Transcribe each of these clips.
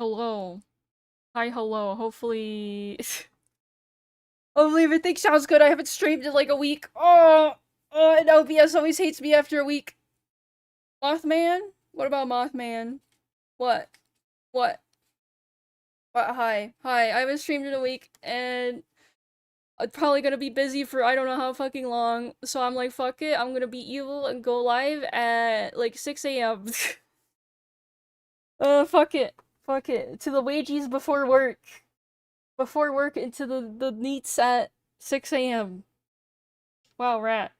Hello. Hi, hello. Hopefully... Hopefully everything sounds good. I haven't streamed in like a week. Oh, and OBS always hates me after a week. Mothman? What about Mothman? What? What? What? Hi. Hi. I haven't streamed in a week, and I'm probably gonna be busy for I don't know how fucking long. So I'm like, fuck it. I'm gonna be evil and go live at like 6 a.m. Fuck it. Fuck it. To the wages before work. Before work into the neats at 6 a.m. Wow, rat.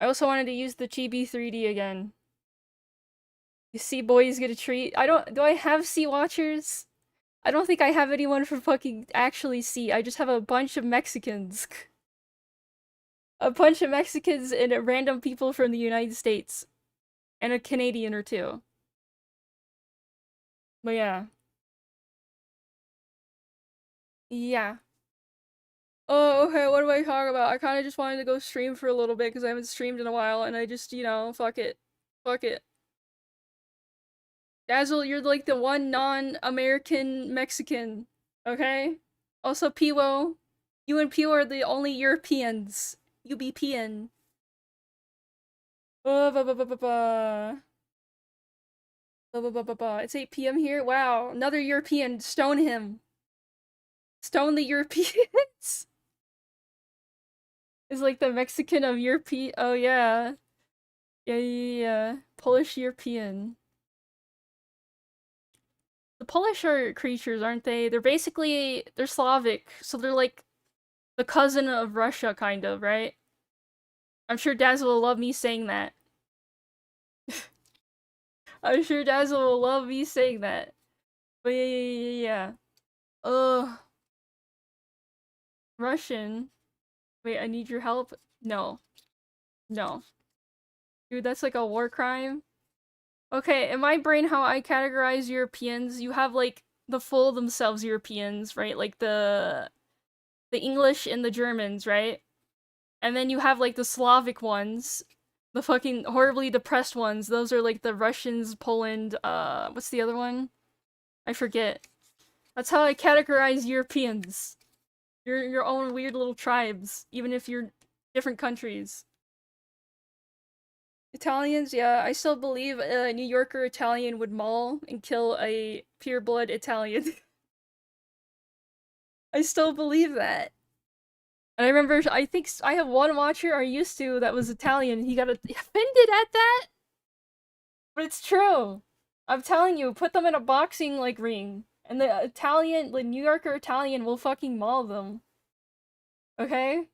I also wanted to use the Chibi 3D again. You see boys get a treat. Do I have Sea Watchers? I don't think I have anyone from fucking actually Sea. I just have a bunch of Mexicans. A bunch of Mexicans and random people from the United States. And a Canadian or two. But yeah. Yeah. Oh, okay, what do I talk about? I kinda just wanted to go stream for a little bit because I haven't streamed in a while and I just, fuck it. Fuck it. Dazzle, you're like the one non-American Mexican, okay? Also, Piwo. You and Piwo are the only Europeans. You be peeing. Oh, ba ba ba ba ba. Ba ba ba ba ba. It's 8 p.m. here? Wow, another European. Stone him. Stone the Europeans. Is like the Mexican of Europe. Oh, yeah. Yeah. Polish European. The Polish are creatures, aren't they? They're Slavic, so they're like the cousin of Russia, kind of, right? I'm sure Dazzle will love me saying that. I'm sure Dazzle will love me saying that. But yeah. Russian. Wait, I need your help? No. No. Dude, that's like a war crime. Okay, in my brain, how I categorize Europeans, you have like the full themselves Europeans, right? Like the English and the Germans, right? And then you have like the Slavic ones, the fucking horribly depressed ones. Those are like the Russians, Poland, what's the other one? I forget. That's how I categorize Europeans. You're your own weird little tribes, even if you're different countries. Italians, yeah, I still believe a New Yorker Italian would maul and kill a pure-blood Italian. I still believe that. And I remember, I think I have one watcher I used to that was Italian, and he got offended at that? But it's true. I'm telling you, put them in a boxing, like, ring, and the Italian, the New Yorker Italian will fucking maul them. Okay?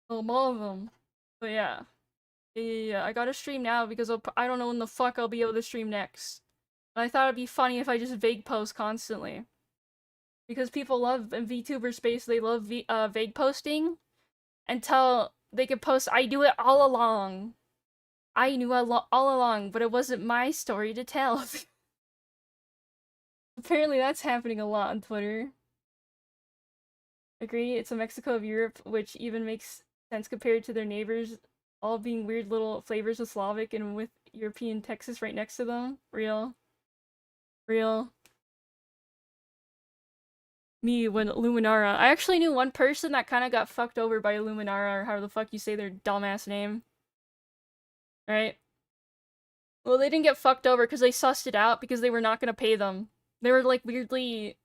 They'll maul them. But yeah. Yeah, I gotta stream now because I don't know when the fuck I'll be able to stream next. And I thought it'd be funny if I just vague post constantly. Because people love, in VTuber space, they love vague posting until they can post, I do it all along. I knew all along, but it wasn't my story to tell. Apparently that's happening a lot on Twitter. Agree, it's a Mexico of Europe, which even makes sense compared to their neighbors, all being weird little flavors of Slavic and with European Texas right next to them. Real. Real. Me when Luminara. I actually knew one person that kind of got fucked over by Luminara, or how the fuck you say their dumbass name. Right? Well, they didn't get fucked over because they sussed it out because they were not gonna pay them. They were like weirdly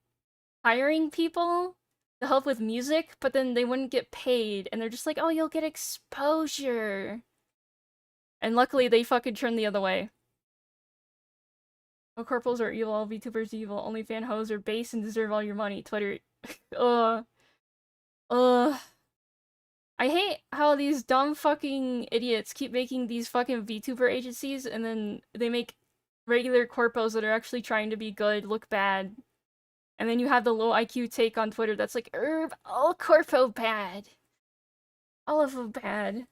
hiring people to help with music, but then they wouldn't get paid, and they're just like, oh, you'll get exposure. And luckily they fucking turned the other way. All corporals are evil, all VTubers evil, only fan hoes are base and deserve all your money. Twitter. Ugh. Ugh. I hate how these dumb fucking idiots keep making these fucking VTuber agencies and then they make regular corpos that are actually trying to be good look bad. And then you have the low IQ take on Twitter that's like, all corpo bad. All of them bad.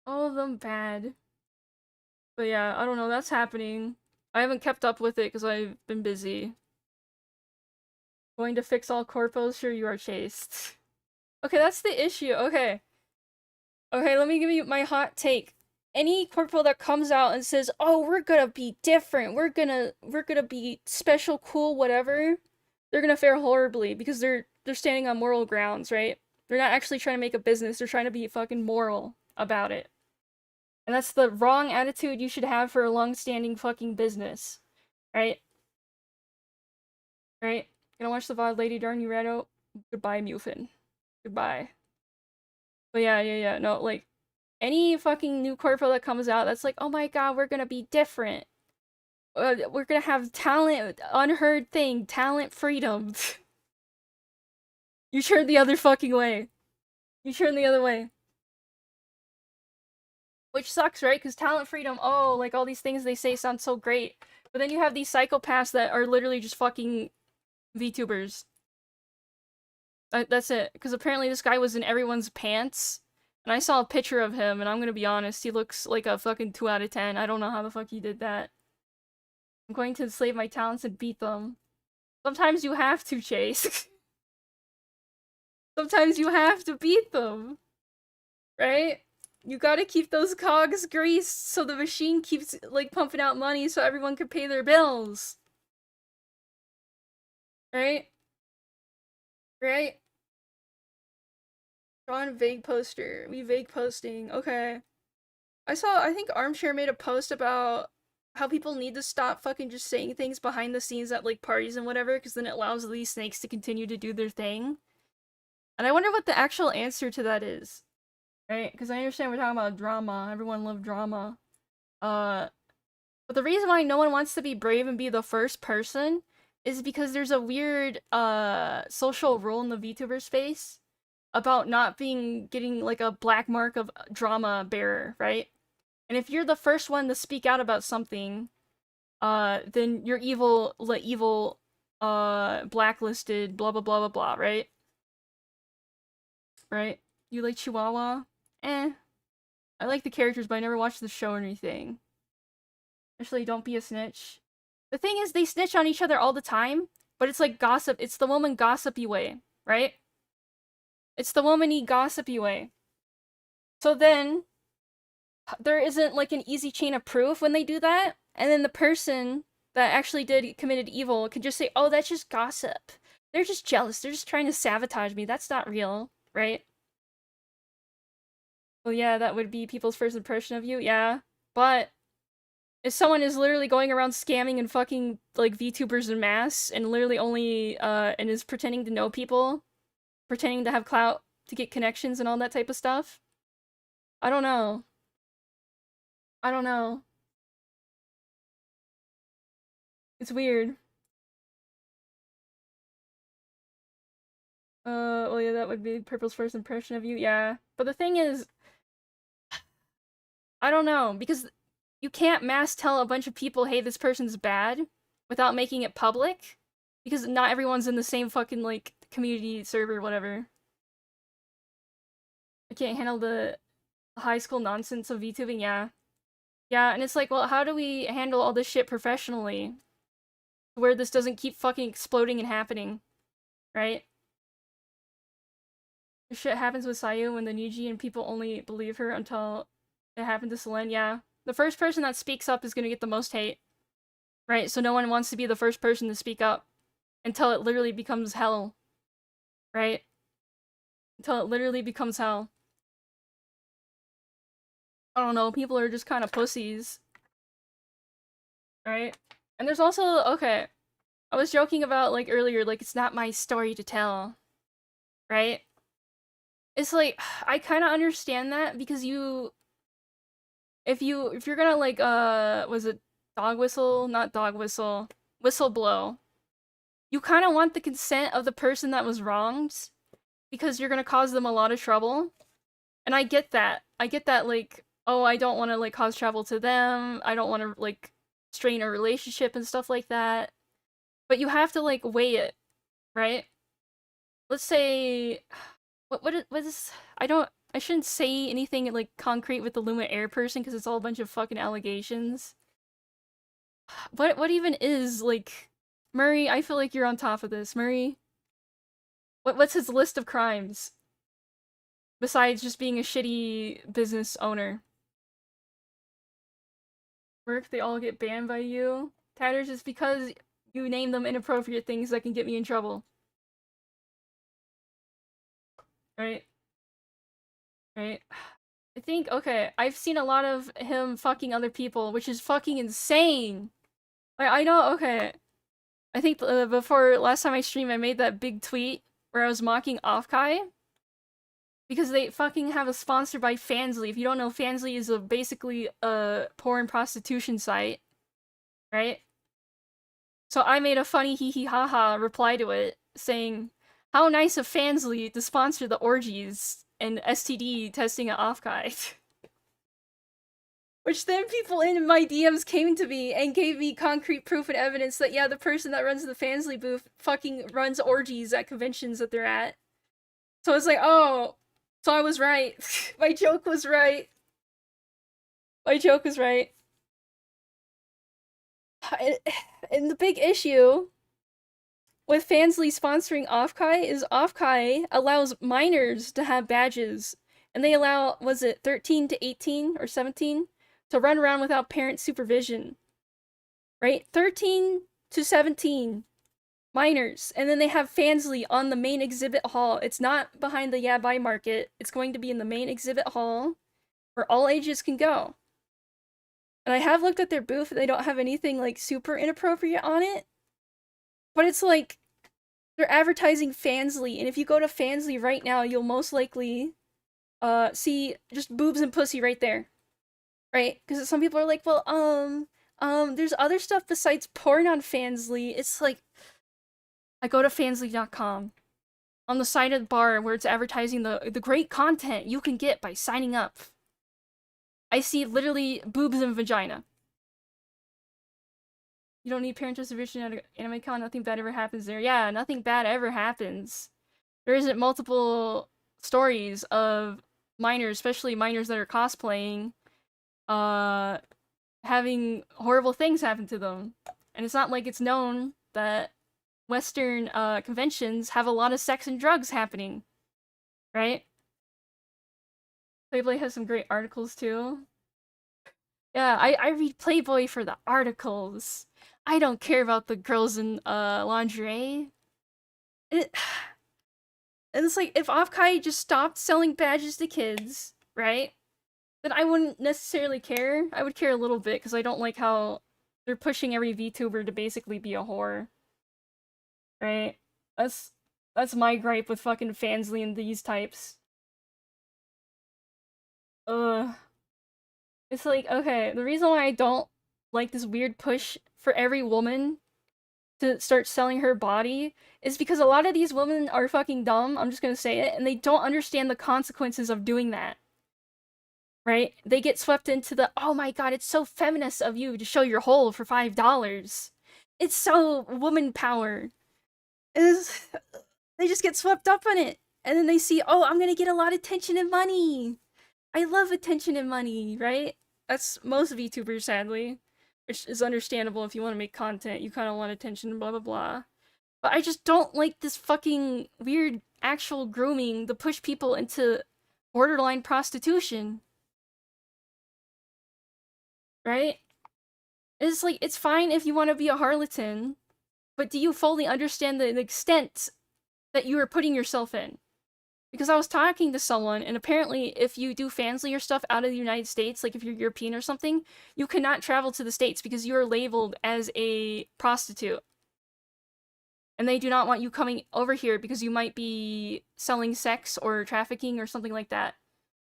All of them bad. But yeah, I don't know, that's happening. I haven't kept up with it because I've been busy. Going to fix all corpos? Sure you are chased. Okay, that's the issue. Okay. Okay, let me give you my hot take. any corpo that comes out and says, "Oh, we're gonna be different. We're gonna be special, cool, whatever," they're gonna fare horribly because they're standing on moral grounds, right? They're not actually trying to make a business. They're trying to be fucking moral about it. And that's the wrong attitude you should have for a long-standing fucking business. Right? Right? Gonna watch the VOD, Lady Darn, you rado? Goodbye, Mufin. Goodbye. But yeah, no, like, any fucking new corpo that comes out that's like, oh my god, we're gonna be different. We're gonna have talent, unheard thing, talent freedom. You turn the other fucking way. You turn the other way. Which sucks, right? Because talent freedom, oh, like all these things they say sound so great. But then you have these psychopaths that are literally just fucking VTubers. That's it. Because apparently this guy was in everyone's pants. And I saw a picture of him, and I'm gonna be honest, he looks like a fucking 2 out of 10. I don't know how the fuck he did that. I'm going to enslave my talents and beat them. Sometimes you have to, Chase. Sometimes you have to beat them. Right? You gotta keep those cogs greased so the machine keeps, like, pumping out money so everyone can pay their bills. Right? Right? Drawn vague poster. We vague posting. Okay. I think Armchair made a post about how people need to stop fucking just saying things behind the scenes at, like, parties and whatever, because then it allows these snakes to continue to do their thing. And I wonder what the actual answer to that is. Right? Because I understand we're talking about drama. Everyone loves drama. But the reason why no one wants to be brave and be the first person is because there's a weird, social rule in the VTuber space about not getting, like, a black mark of drama bearer, right? And if you're the first one to speak out about something, then you're evil, blacklisted, blah blah blah blah blah, right? Right? You like Chihuahua? Eh. I like the characters, but I never watched the show or anything. Actually, don't be a snitch. The thing is, they snitch on each other all the time, but it's like gossip. It's the woman gossipy way, right? It's the womany gossipy way. So then, there isn't like an easy chain of proof when they do that, and then the person that actually committed evil can just say, oh, that's just gossip. They're just jealous. They're just trying to sabotage me. That's not real, right? Well, yeah, that would be people's first impression of you, yeah. But if someone is literally going around scamming and fucking, like, VTubers en masse, and literally only, and is pretending to know people, pretending to have clout to get connections and all that type of stuff, I don't know. I don't know. It's weird. Well, yeah, that would be Purple's first impression of you, yeah. But the thing is, I don't know, because you can't mass tell a bunch of people, hey, this person's bad, without making it public, because not everyone's in the same fucking, like, community server, whatever. I can't handle the high school nonsense of VTubing, yeah. Yeah, and it's like, well, how do we handle all this shit professionally? Where this doesn't keep fucking exploding and happening, right? This shit happens with Sayu when the Niji and people only believe her until it happened to Selene, yeah. The first person that speaks up is gonna get the most hate. Right, so no one wants to be the first person to speak up. Until it literally becomes hell. Right? Until it literally becomes hell. I don't know, people are just kind of pussies. Right? And there's also, okay, I was joking about, like, earlier, like, it's not my story to tell. Right? It's like, I kind of understand that, because if you're gonna, like, was it dog whistle? Not dog whistle. Whistle blow. You kind of want the consent of the person that was wronged, because you're gonna cause them a lot of trouble. And I get that. I get that, like, oh, I don't want to, like, cause trouble to them. I don't want to, like, strain a relationship and stuff like that. But you have to, like, weigh it, right? Let's say, what is, I shouldn't say anything, like, concrete with the Luma Air person, because it's all a bunch of fucking allegations. What even is, like, Murray, I feel like you're on top of this. Murray, what's his list of crimes? Besides just being a shitty business owner. work, they all get banned by you. Tatters is because you name them inappropriate things that can get me in trouble. Right? Right? I think, okay, I've seen a lot of him fucking other people, which is fucking insane. Like, I know, okay. I think before last time I streamed, I made that big tweet where I was mocking Offkai. Because they fucking have a sponsor by Fansly. If you don't know, Fansly is basically a porn prostitution site. Right? So I made a funny hee hee ha ha reply to it, saying, how nice of Fansly to sponsor the orgies and STD testing at Offkai. Which then people in my DMs came to me and gave me concrete proof and evidence that, yeah, the person that runs the Fansly booth fucking runs orgies at conventions that they're at. So it's like, oh, so I was right. My joke was right. My joke was right. And the big issue with Fansly sponsoring Offkai is Offkai allows minors to have badges. And they allow, was it 13 to 18 or 17? To run around without parent supervision. Right? 13 to 17. Minors. And then they have Fansly on the main exhibit hall. It's not behind the Yabai Market. It's going to be in the main exhibit hall where all ages can go. And I have looked at their booth, and they don't have anything, like, super inappropriate on it. But it's like, they're advertising Fansly, and if you go to Fansly right now, you'll most likely, see just boobs and pussy right there. Right? Because some people are like, well, there's other stuff besides porn on Fansly. It's like, I go to fansly.com. On the side of the bar where it's advertising the great content you can get by signing up. I see literally boobs and vagina. You don't need parent supervision at Anime Con, nothing bad ever happens there. Yeah, nothing bad ever happens. There isn't multiple stories of minors, especially minors that are cosplaying, having horrible things happen to them. And it's not like it's known that Western conventions have a lot of sex and drugs happening. Right? Playboy has some great articles too. Yeah, I read Playboy for the articles. I don't care about the girls in lingerie. And it's like, if Offkai just stopped selling badges to kids, right? Then I wouldn't necessarily care. I would care a little bit, because I don't like how they're pushing every VTuber to basically be a whore. Right? That's my gripe with fucking Fansly and these types. Ugh. It's like, okay, the reason why I don't like this weird push for every woman to start selling her body is because a lot of these women are fucking dumb, I'm just gonna say it, and they don't understand the consequences of doing that. Right? They get swept into the, oh my god, it's so feminist of you to show your hole for $5. It's so woman power. They just get swept up in it. And then they see, oh, I'm gonna get a lot of attention and money. I love attention and money, right? That's most VTubers, sadly. Which is understandable if you want to make content. You kind of want attention and blah blah blah. But I just don't like this fucking weird actual grooming to push people into borderline prostitution. Right? It's like, it's fine if you want to be a harlatan, but do you fully understand the extent that you are putting yourself in? Because I was talking to someone, and apparently if you do Fansly or stuff out of the United States, like if you're European or something, you cannot travel to the States because you are labeled as a prostitute. And they do not want you coming over here because you might be selling sex or trafficking or something like that.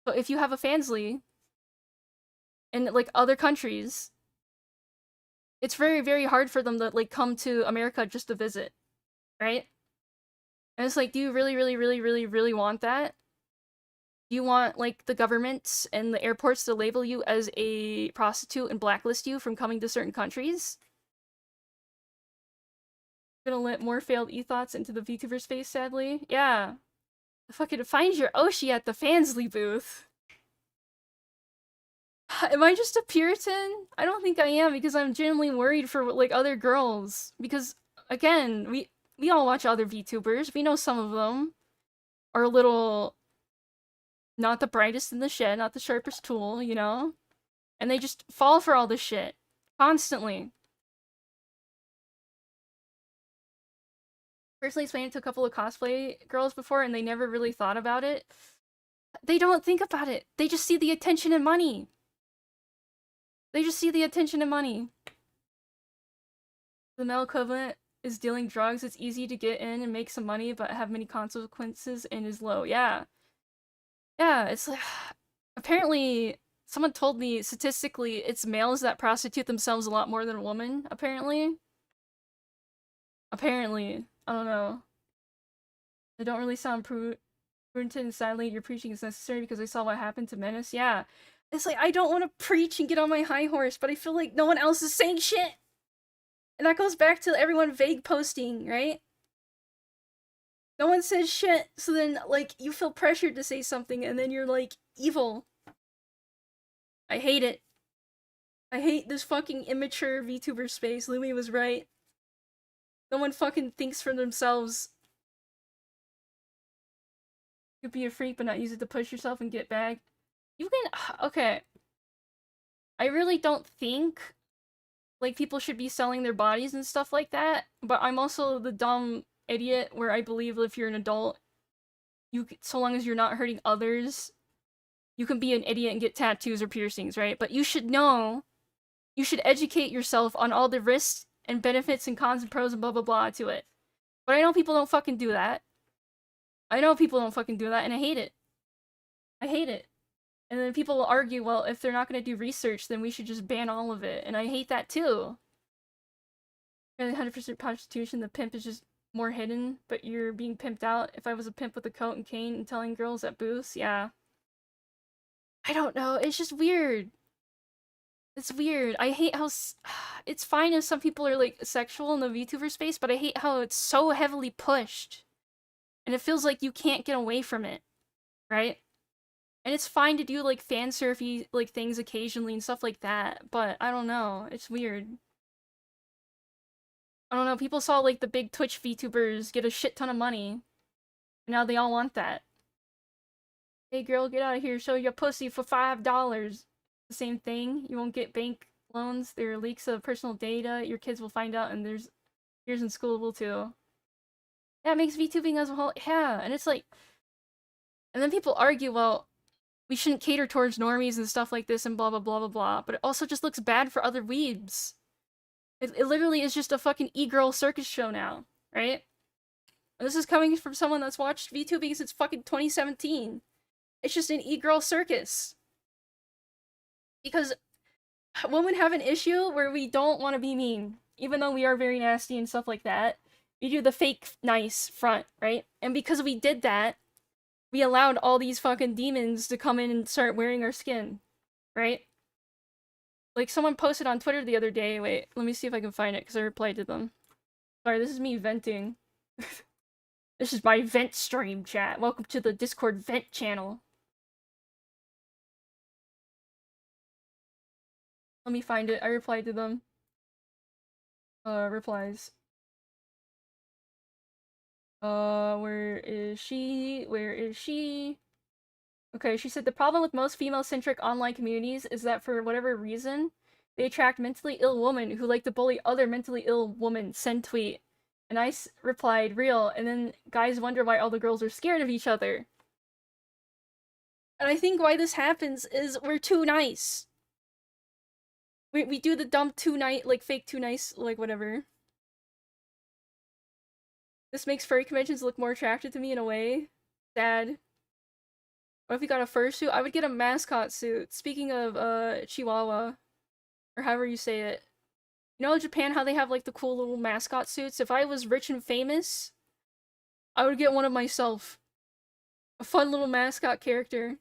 But if you have a Fansly in, like, other countries, it's very, very hard for them to, like, come to America just to visit. Right? And it's like, do you really, really, really, really, really want that? Do you want, like, the government and the airports to label you as a prostitute and blacklist you from coming to certain countries? Gonna let more failed e-thoughts into the VTuber space, sadly. Yeah. Fucking find your Oshi at the Fansly booth. Am I just a Puritan? I don't think I am, because I'm genuinely worried for, like, other girls. Because, again, we all watch other VTubers. We know some of them are a little not the brightest in the shed, not the sharpest tool, you know? And they just fall for all this shit. Constantly. Personally explained it to a couple of cosplay girls before and they never really thought about it. They don't think about it. They just see the attention and money. They just see the attention and money. The male equivalent is dealing drugs. It's easy to get in and make some money, but have many consequences and is low. Yeah. Yeah, it's like... Apparently, someone told me statistically it's males that prostitute themselves a lot more than women, apparently. Apparently. I don't know. They don't really sound prudent and sadly your preaching is necessary because I saw what happened to Menace. Yeah. It's like, I don't want to preach and get on my high horse, but I feel like no one else is saying shit! And that goes back to everyone vague posting, right? No one says shit, so then, like, you feel pressured to say something, and then you're, like, evil. I hate it. I hate this fucking immature VTuber space. Louis was right. No one fucking thinks for themselves. You could be a freak, but not use it to push yourself and get back. You can... Okay. I really don't think, like, people should be selling their bodies and stuff like that, but I'm also the dumb idiot where I believe if you're an adult, so long as you're not hurting others, you can be an idiot and get tattoos or piercings, right? But you should know, you should educate yourself on all the risks and benefits and cons and pros and blah blah blah to it. But I know people don't fucking do that. I know people don't fucking do that, and I hate it. I hate it. And then people will argue, well, if they're not gonna do research, then we should just ban all of it. And I hate that too. 100% prostitution, the pimp is just more hidden, but you're being pimped out. If I was a pimp with a coat and cane and telling girls at booths, yeah. I don't know, it's just weird. It's weird. I hate how it's fine if some people are like sexual in the VTuber space, but I hate how it's so heavily pushed. And it feels like you can't get away from it, right? And it's fine to do like fan surfy like things occasionally and stuff like that, but I don't know, it's weird. I don't know, people saw like the big Twitch VTubers get a shit ton of money. And now they all want that. Hey girl, get out of here, show your pussy for $5. The same thing, you won't get bank loans, there are leaks of personal data, your kids will find out, and there's peers in school will too. Yeah, it makes VTubing as a whole, yeah, and it's like... And then people argue, well, we shouldn't cater towards normies and stuff like this and blah blah blah blah blah, but it also just looks bad for other weebs. It literally is just a fucking e-girl circus show now, right? And this is coming from someone that's watched VTubing since fucking 2017. It's just an e-girl circus. Because women have an issue where we don't want to be mean, even though we are very nasty and stuff like that. We do the fake nice front, right? And because we did that, we allowed all these fucking demons to come in and start wearing our skin, right? Like, someone posted on Twitter the other day, wait, let me see if I can find it, because I replied to them. Sorry, this is me venting. This is my vent stream, chat. Welcome to the Discord vent channel. Let me find it, I replied to them. Replies. Where is she? Where is she? Okay, she said the problem with most female-centric online communities is that for whatever reason, they attract mentally ill women who like to bully other mentally ill women. Send tweet. And I replied, real, and then guys wonder why all the girls are scared of each other. And I think why this happens is we're too nice. We do the dumb too nice, like fake too nice, like whatever. This makes furry conventions look more attractive to me in a way. Sad. What if you got a fursuit? I would get a mascot suit. Speaking of, Chihuahua. Or however you say it. You know in Japan how they have, like, the cool little mascot suits? If I was rich and famous, I would get one of myself. A fun little mascot character.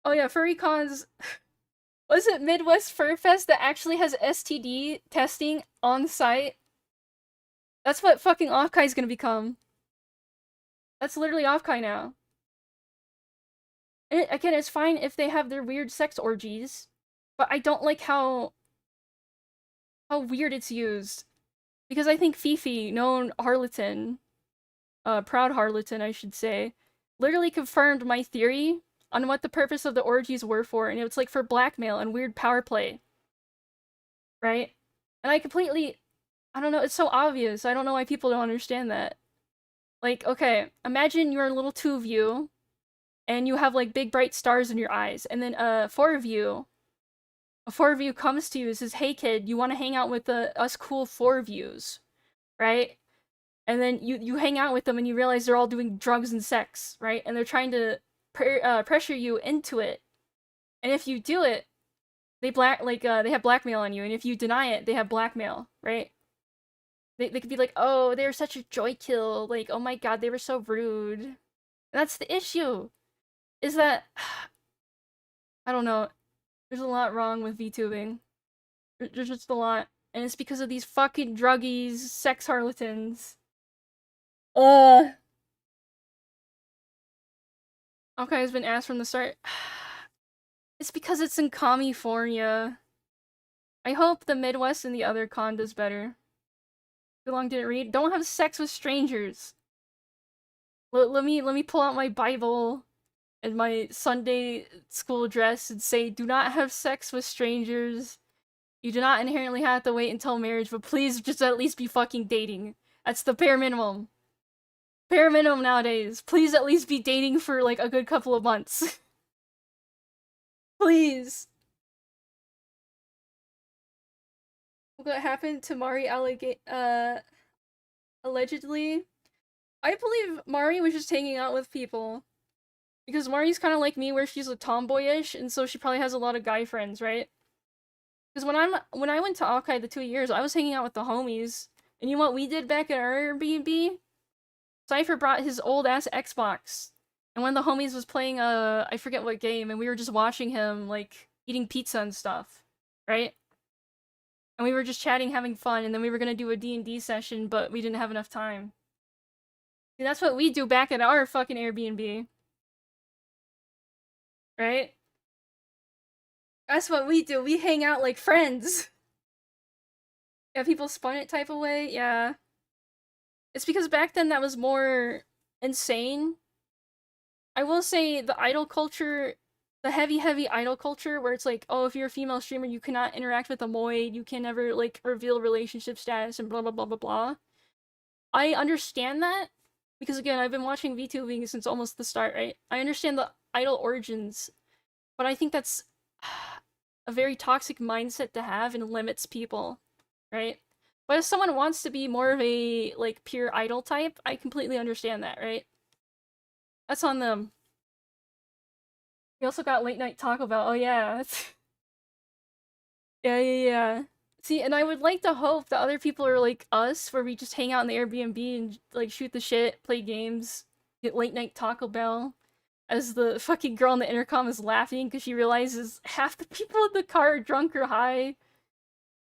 Oh yeah, furry cons... Was it Midwest Fur Fest that actually has STD testing on site? That's what fucking Offkai's gonna become. That's literally Offkai now. And again, it's fine if they have their weird sex orgies, but I don't like how weird it's used. Because I think Fifi, known harlatan, proud harlatan I should say, literally confirmed my theory on what the purpose of the orgies were for, and it was like for blackmail and weird power play. right? And I don't know, it's so obvious. I don't know why people don't understand that. Like, okay, imagine you're a little two of you, and you have like big bright stars in your eyes, and then a four of you comes to you and says, "Hey kid, you want to hang out with us cool four of yous, right?" And then you hang out with them and you realize they're all doing drugs and sex, right? And they're trying to pressure you into it. And if you do it, they have blackmail on you, and if you deny it, they have blackmail, right? They could be like, "Oh, they were such a joy kill. Like, oh my god, they were so rude." And that's the issue. Is that I don't know. There's a lot wrong with VTubing. There's just a lot, and it's because of these fucking druggies, sex harlatans. Uh. Okay, has been asked from the start. It's because it's in California. I hope the Midwest and the other con does better. Too long didn't read. Don't have sex with strangers. Let me pull out my Bible and my Sunday school dress and say, do not have sex with strangers. You do not inherently have to wait until marriage, but please just at least be fucking dating. That's the bare minimum. Bare minimum nowadays. Please at least be dating for like a good couple of months. Please. What happened to Mari allegedly? I believe Mari was just hanging out with people. Because Mari's kind of like me, where she's a tomboyish, and so she probably has a lot of guy friends, right? Because when I went to Akai the 2 years, I was hanging out with the homies, and you know what we did back at our Airbnb? Cypher brought his old ass Xbox, and one of the homies was playing I forget what game, and we were just watching him like eating pizza and stuff, right? And we were just chatting, having fun, and then we were gonna do a D&D session, but we didn't have enough time. See, that's what we do back at our fucking Airbnb. Right? That's what we do. We hang out like friends. Yeah, people spun it type of way. Yeah. It's because back then that was more insane. I will say the idol culture, the heavy idol culture, where it's like, oh, if you're a female streamer, you cannot interact with a moid, you can never, like, reveal relationship status, and blah blah blah blah blah. I understand that, because again, I've been watching VTubing since almost the start, right? I understand the idol origins, but I think that's a very toxic mindset to have and limits people, right? But if someone wants to be more of a, like, pure idol type, I completely understand that, right? That's on them. We also got late night Taco Bell. Oh yeah. Yeah. See, and I would like to hope that other people are like us, where we just hang out in the Airbnb and like shoot the shit, play games, get late night Taco Bell. As the fucking girl on the intercom is laughing because she realizes half the people in the car are drunk or high.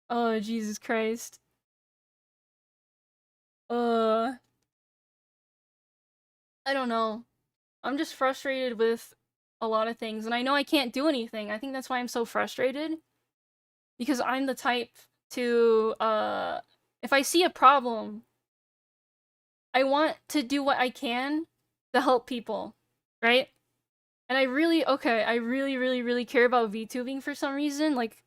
Oh, Jesus Christ. I don't know. I'm just frustrated with a lot of things, and I know I can't do anything. I think that's why I'm so frustrated. Because I'm the type to, if I see a problem, I want to do what I can to help people, right? And I really care about VTubing for some reason. Like,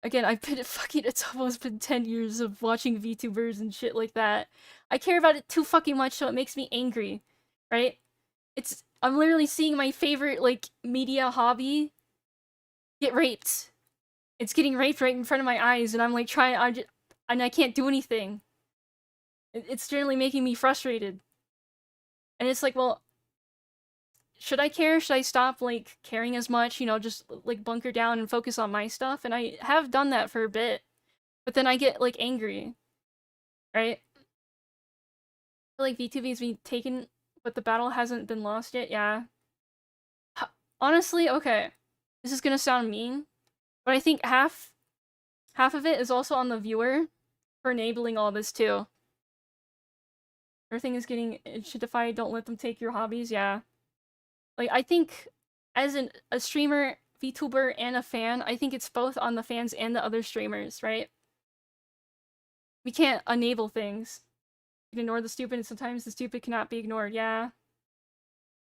again, it's almost been 10 years of watching VTubers and shit like that. I care about it too fucking much, so it makes me angry, right? I'm literally seeing my favorite, like, media hobby get raped. It's getting raped right in front of my eyes, and I'm like and I can't do anything. It's generally making me frustrated. And it's like, well, should I care? Should I stop, like, caring as much? You know, just, like, bunker down and focus on my stuff? And I have done that for a bit. But then I get, like, angry. Right? I feel like VTuber is being taken, but the battle hasn't been lost yet. Yeah. Honestly, okay. This is gonna sound mean, but I think half of it is also on the viewer for enabling all this too. Everything is getting shitified, don't let them take your hobbies, yeah. Like, I think as a streamer, VTuber, and a fan, I think it's both on the fans and the other streamers, right? We can't enable things. You can ignore the stupid, and sometimes the stupid cannot be ignored, yeah.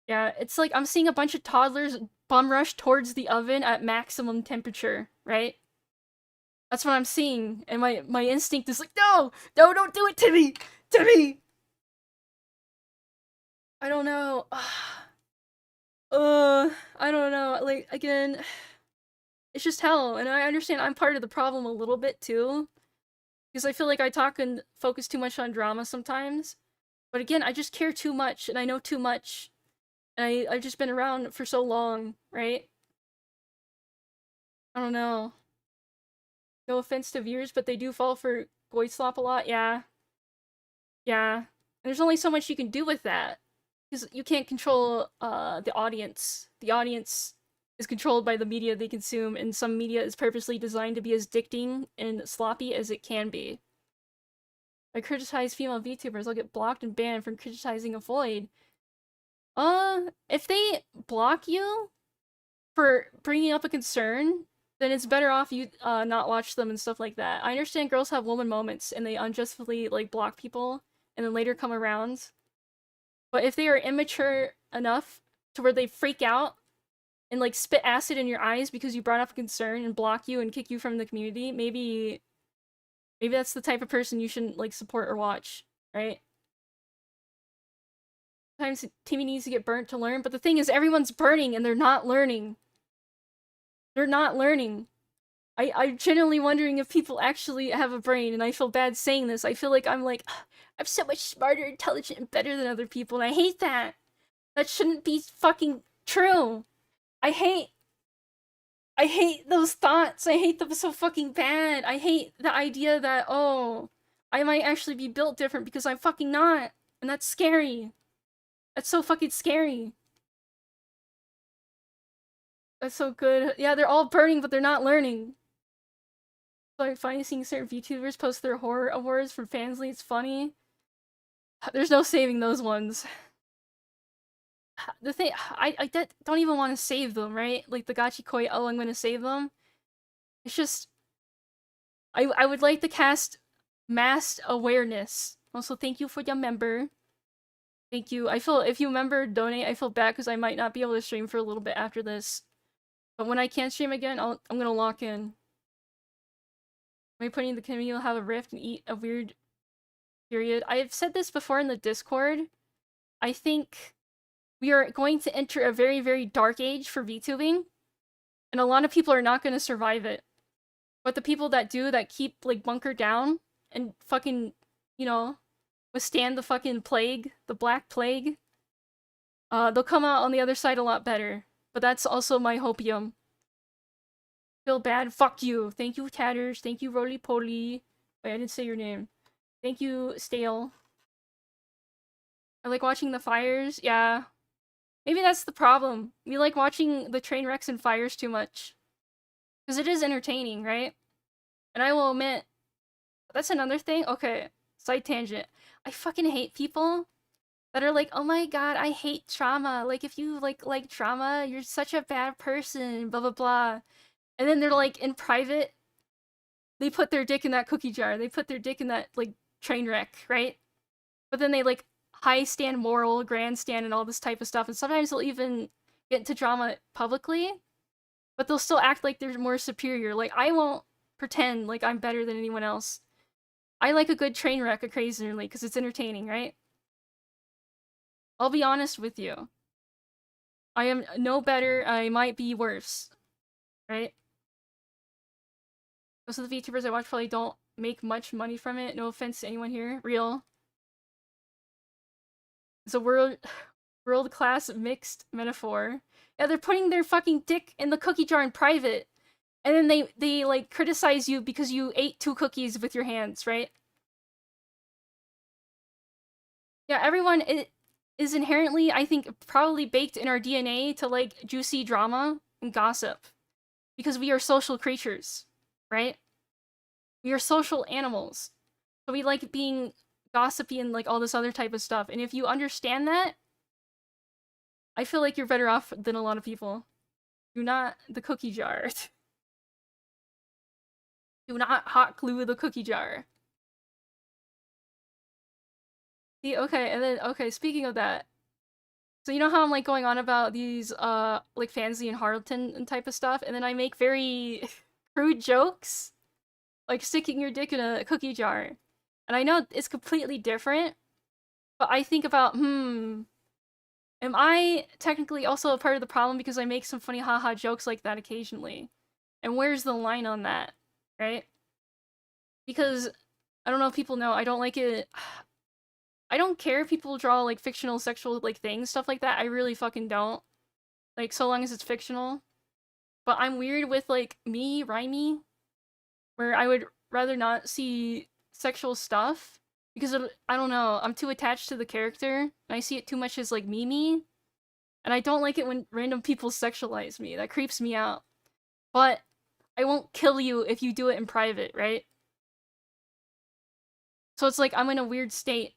Yeah, it's like I'm seeing a bunch of toddlers bum rush towards the oven at maximum temperature, right? That's what I'm seeing, and my instinct is like, no, no, don't do it to me, to me. I don't know. I don't know. Like again, it's just hell, and I understand I'm part of the problem a little bit too, because I feel like I talk and focus too much on drama sometimes. But again, I just care too much, and I know too much, and I've just been around for so long, right? I don't know. No offense to viewers, but they do fall for Goitslop a lot. Yeah, yeah. And there's only so much you can do with that, because you can't control the audience. The audience is controlled by the media they consume, and some media is purposely designed to be as addicting and sloppy as it can be. If I criticize female VTubers, I'll get blocked and banned from criticizing a void. If they block you for bringing up a concern, then it's better off you not watch them and stuff like that. I understand girls have woman moments and they unjustly like block people and then later come around. But if they are immature enough to where they freak out and like spit acid in your eyes because you brought up a concern and block you and kick you from the community, maybe that's the type of person you shouldn't like support or watch, right? Sometimes TV needs to get burnt to learn, but the thing is everyone's burning and they're not learning. They're not learning. I'm genuinely wondering if people actually have a brain, and I feel bad saying this. I feel like I'm so much smarter, intelligent, and better than other people, and I hate that. That shouldn't be fucking true. I hate those thoughts. I hate them so fucking bad. I hate the idea that, oh, I might actually be built different because I'm fucking not. And that's scary. That's so fucking scary. That's so good. Yeah, they're all burning, but they're not learning. So I find seeing certain VTubers post their horror awards from Fansly, it's funny. There's no saving those ones. The thing, I don't even want to save them, right? Like the Gachi Koi, oh, I'm gonna save them. It's just, I would like to cast mass awareness. Also, thank you for your member. Thank you. I feel, if you member donate, I feel bad because I might not be able to stream for a little bit after this. But when I can stream again, I'm gonna lock in. Am I putting in the community will have a rift and eat a weird period? I have said this before in the Discord. I think we are going to enter a very, very dark age for VTubing. And a lot of people are not going to survive it. But the people that do, that keep, like, bunker down and fucking, you know, withstand the fucking plague, the Black Plague, they'll come out on the other side a lot better. But that's also my hopium. Feel bad? Fuck you. Thank you, Tatters. Thank you, Roly Poly. Wait, I didn't say your name. Thank you, Stale. I like watching the fires. Yeah. Maybe that's the problem. We like watching the train wrecks and fires too much. Because it is entertaining, right? And I will admit, that's another thing. Okay, side tangent. I fucking hate people that are like, oh my god, I hate trauma. Like, if you like trauma, you're such a bad person, blah blah blah. And then they're like, in private, they put their dick in that cookie jar. They put their dick in that, like, train wreck, right? But then they, like, high stand moral, grandstand, and all this type of stuff. And sometimes they'll even get into drama publicly, but they'll still act like they're more superior. Like, I won't pretend like I'm better than anyone else. I like a good train wreck occasionally because it's entertaining, right? I'll be honest with you. I am no better. I might be worse, right? Most of the VTubers I watch probably don't make much money from it. No offense to anyone here. Real. It's a world-class mixed metaphor. Yeah, they're putting their fucking dick in the cookie jar in private. And then they like, criticize you because you ate 2 cookies with your hands, right? Yeah, everyone is inherently, I think, probably baked in our DNA to like juicy drama and gossip. Because we are social creatures, right? We are social animals. So we like being gossipy and like all this other type of stuff. And if you understand that, I feel like you're better off than a lot of people. Do not the cookie jar. Do not hot glue the cookie jar. See, okay, and then, okay, speaking of that. So you know how I'm like going on about these, like Fansly and Harleton and type of stuff? And then I make very crude jokes? like sticking your dick in a cookie jar. And I know it's completely different, but I think about, am I technically also a part of the problem because I make some funny haha jokes like that occasionally? And where's the line on that, right? Because I don't know if people know, I don't like it. I don't care if people draw like fictional sexual like things, stuff like that. I really fucking don't. Like so long as it's fictional. But I'm weird with like raimAI, where I would rather not see sexual stuff because I don't know, I'm too attached to the character and I see it too much as like me. And I don't like it when random people sexualize me. That creeps me out. But I won't kill you if you do it in private, right? So it's like I'm in a weird state.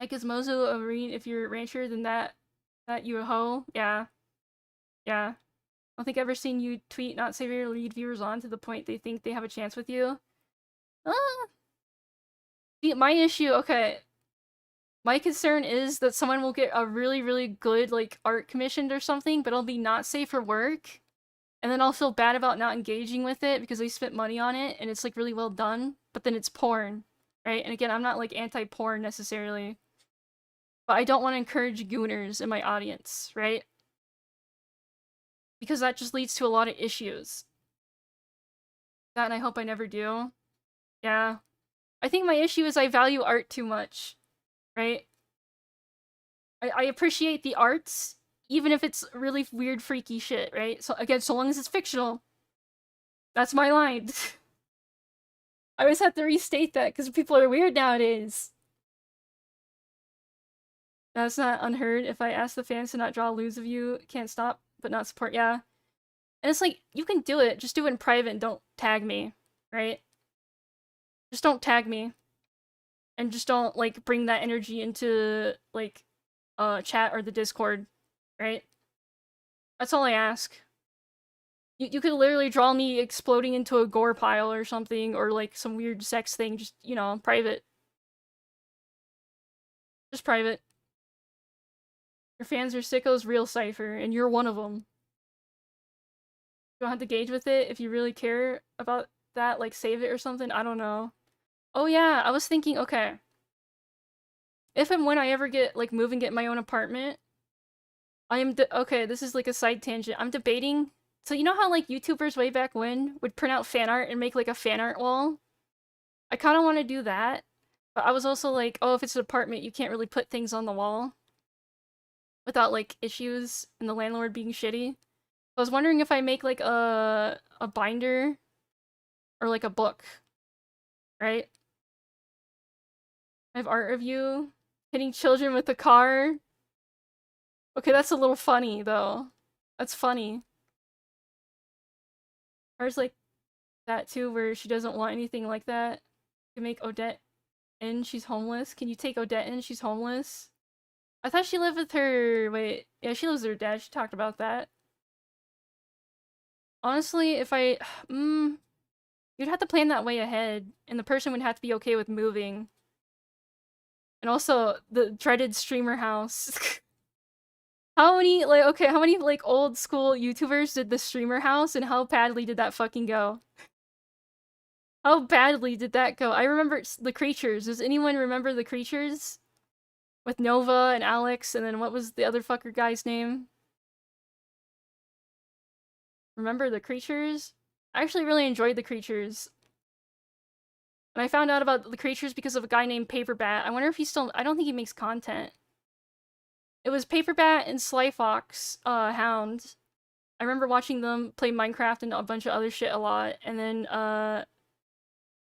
Like, is Mozo a marine if you're a rancher, then that you a hoe? Yeah. Yeah. I don't think I've ever seen you tweet not save your lead viewers on to the point they think they have a chance with you. Ah. See, my issue, okay. My concern is that someone will get a really, really good, like, art commissioned or something, but it'll be not safe for work. And then I'll feel bad about not engaging with it because they spent money on it and it's, like, really well done. But then it's porn, right? And again, I'm not, like, anti-porn necessarily. But I don't want to encourage gooners in my audience, right? Because that just leads to a lot of issues. That and I hope I never do. Yeah. I think my issue is I value art too much, right? I appreciate the arts, even if it's really weird, freaky shit, right? So again, so long as it's fictional. That's my line. I always have to restate that because people are weird nowadays. That's not unheard. If I ask the fans to not draw lewds of you, can't stop, but not support, yeah. And it's like, you can do it, just do it in private and don't tag me, right? Just don't tag me. And just don't, like, bring that energy into, like, chat or the Discord, right? That's all I ask. You could literally draw me exploding into a gore pile or something, or, like, some weird sex thing, just, you know, private. Just private. Your fans are sickos, real Cypher, and you're one of them. You don't have to gauge with it if you really care about that, like, save it or something, I don't know. Oh yeah, I was thinking, okay. If and when I ever get, like, move and get my own apartment, I am okay, this is like a side tangent. I'm debating. So you know how like YouTubers way back when would print out fan art and make like a fan art wall? I kind of want to do that. But I was also like, oh, if it's an apartment, you can't really put things on the wall without like issues and the landlord being shitty. So I was wondering if I make like a binder or like a book, right? I have art of you hitting children with a car. Okay, that's a little funny though. That's funny. Ours like that too, where she doesn't want anything like that. You can make Odette in, she's homeless. Can you take Odette in? She's homeless. I thought she lived with her. Wait, yeah, she lives with her dad. She talked about that. Honestly, if I, you'd have to plan that way ahead, and the person would have to be okay with moving. And also the dreaded streamer house. How many like old school YouTubers did the streamer house, and how badly did that fucking go? How badly did that go? I remember the creatures. Does anyone remember the creatures? With Nova and Alex, and then what was the other fucker guy's name? Remember the creatures? I actually really enjoyed the creatures. And I found out about the creatures because of a guy named Paperbat. I wonder if he still- I don't think he makes content. It was Paperbat and Slyfox, Hound. I remember watching them play Minecraft and a bunch of other shit a lot, and then,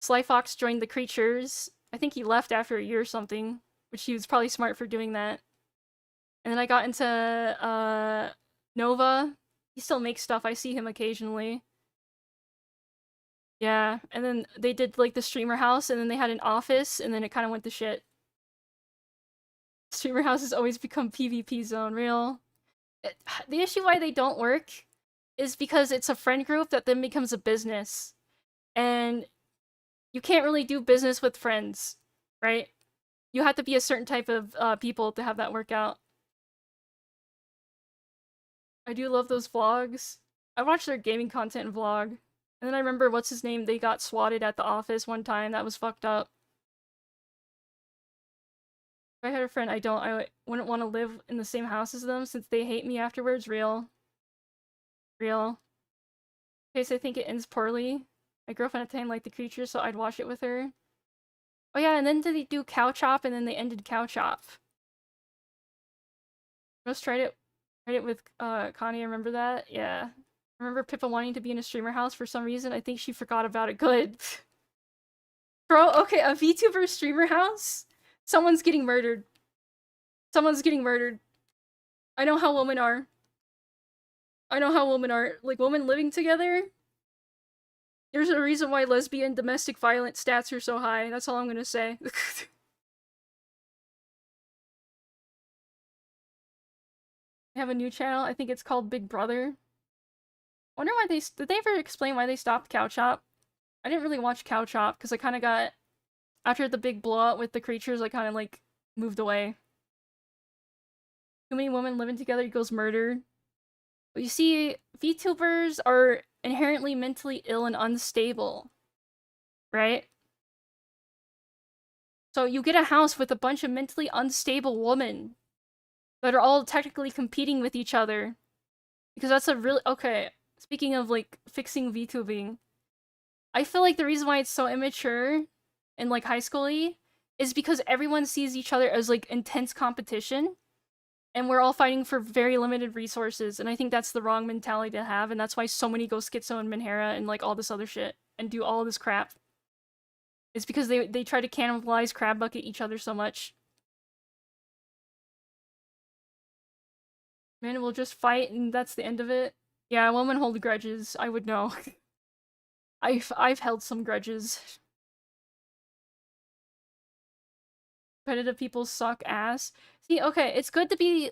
Slyfox joined the creatures. I think he left after a year or something, which he was probably smart for doing that. And then I got into, Nova. He still makes stuff, I see him occasionally. Yeah, and then they did, like, the streamer house, and then they had an office, and then it kind of went to shit. Streamer house has always become PvP zone, real. The issue why they don't work is because it's a friend group that then becomes a business. And you can't really do business with friends, right? You have to be a certain type of people to have that work out. I do love those vlogs. I watch their gaming content vlog, And then I remember, what's his name? They got swatted at the office one time. That was fucked up. If I had a friend I wouldn't want to live in the same house as them since they hate me afterwards. Real. Real. In case I think it ends poorly. My girlfriend at the time liked the creature, so I'd watch it with her. Oh yeah, and then did they do Cow Chop, and then they ended Cow Chop. Most tried it with Connie, I remember that. Yeah. I remember Pippa wanting to be in a streamer house for some reason. I think she forgot about it. Good. Bro, okay, a VTuber streamer house? Someone's getting murdered. Someone's getting murdered. I know how women are. I know how women are. Like, women living together? There's a reason why lesbian domestic violence stats are so high. That's all I'm gonna say. I have a new channel. I think it's called Big Brother. Wonder why did they ever explain why they stopped Cow Chop? I didn't really watch Cow Chop because I kind of got, after the big blowout with the creatures, I kind of like moved away. Too many women living together equals murder. But you see, VTubers are inherently mentally ill and unstable, right? So you get a house with a bunch of mentally unstable women that are all technically competing with each other. Because that's a really, okay, speaking of like fixing VTubing, I feel like the reason why it's so immature and like high school-y is because everyone sees each other as like intense competition, and we're all fighting for very limited resources, and I think that's the wrong mentality to have, and that's why so many go schizo and Minhera and like all this other shit and do all this crap. It's because they try to cannibalize crab bucket each other so much. Men will just fight and that's the end of it. Yeah, women hold grudges. I would know. I've held some grudges. Competitive people suck ass. See, okay, it's good to be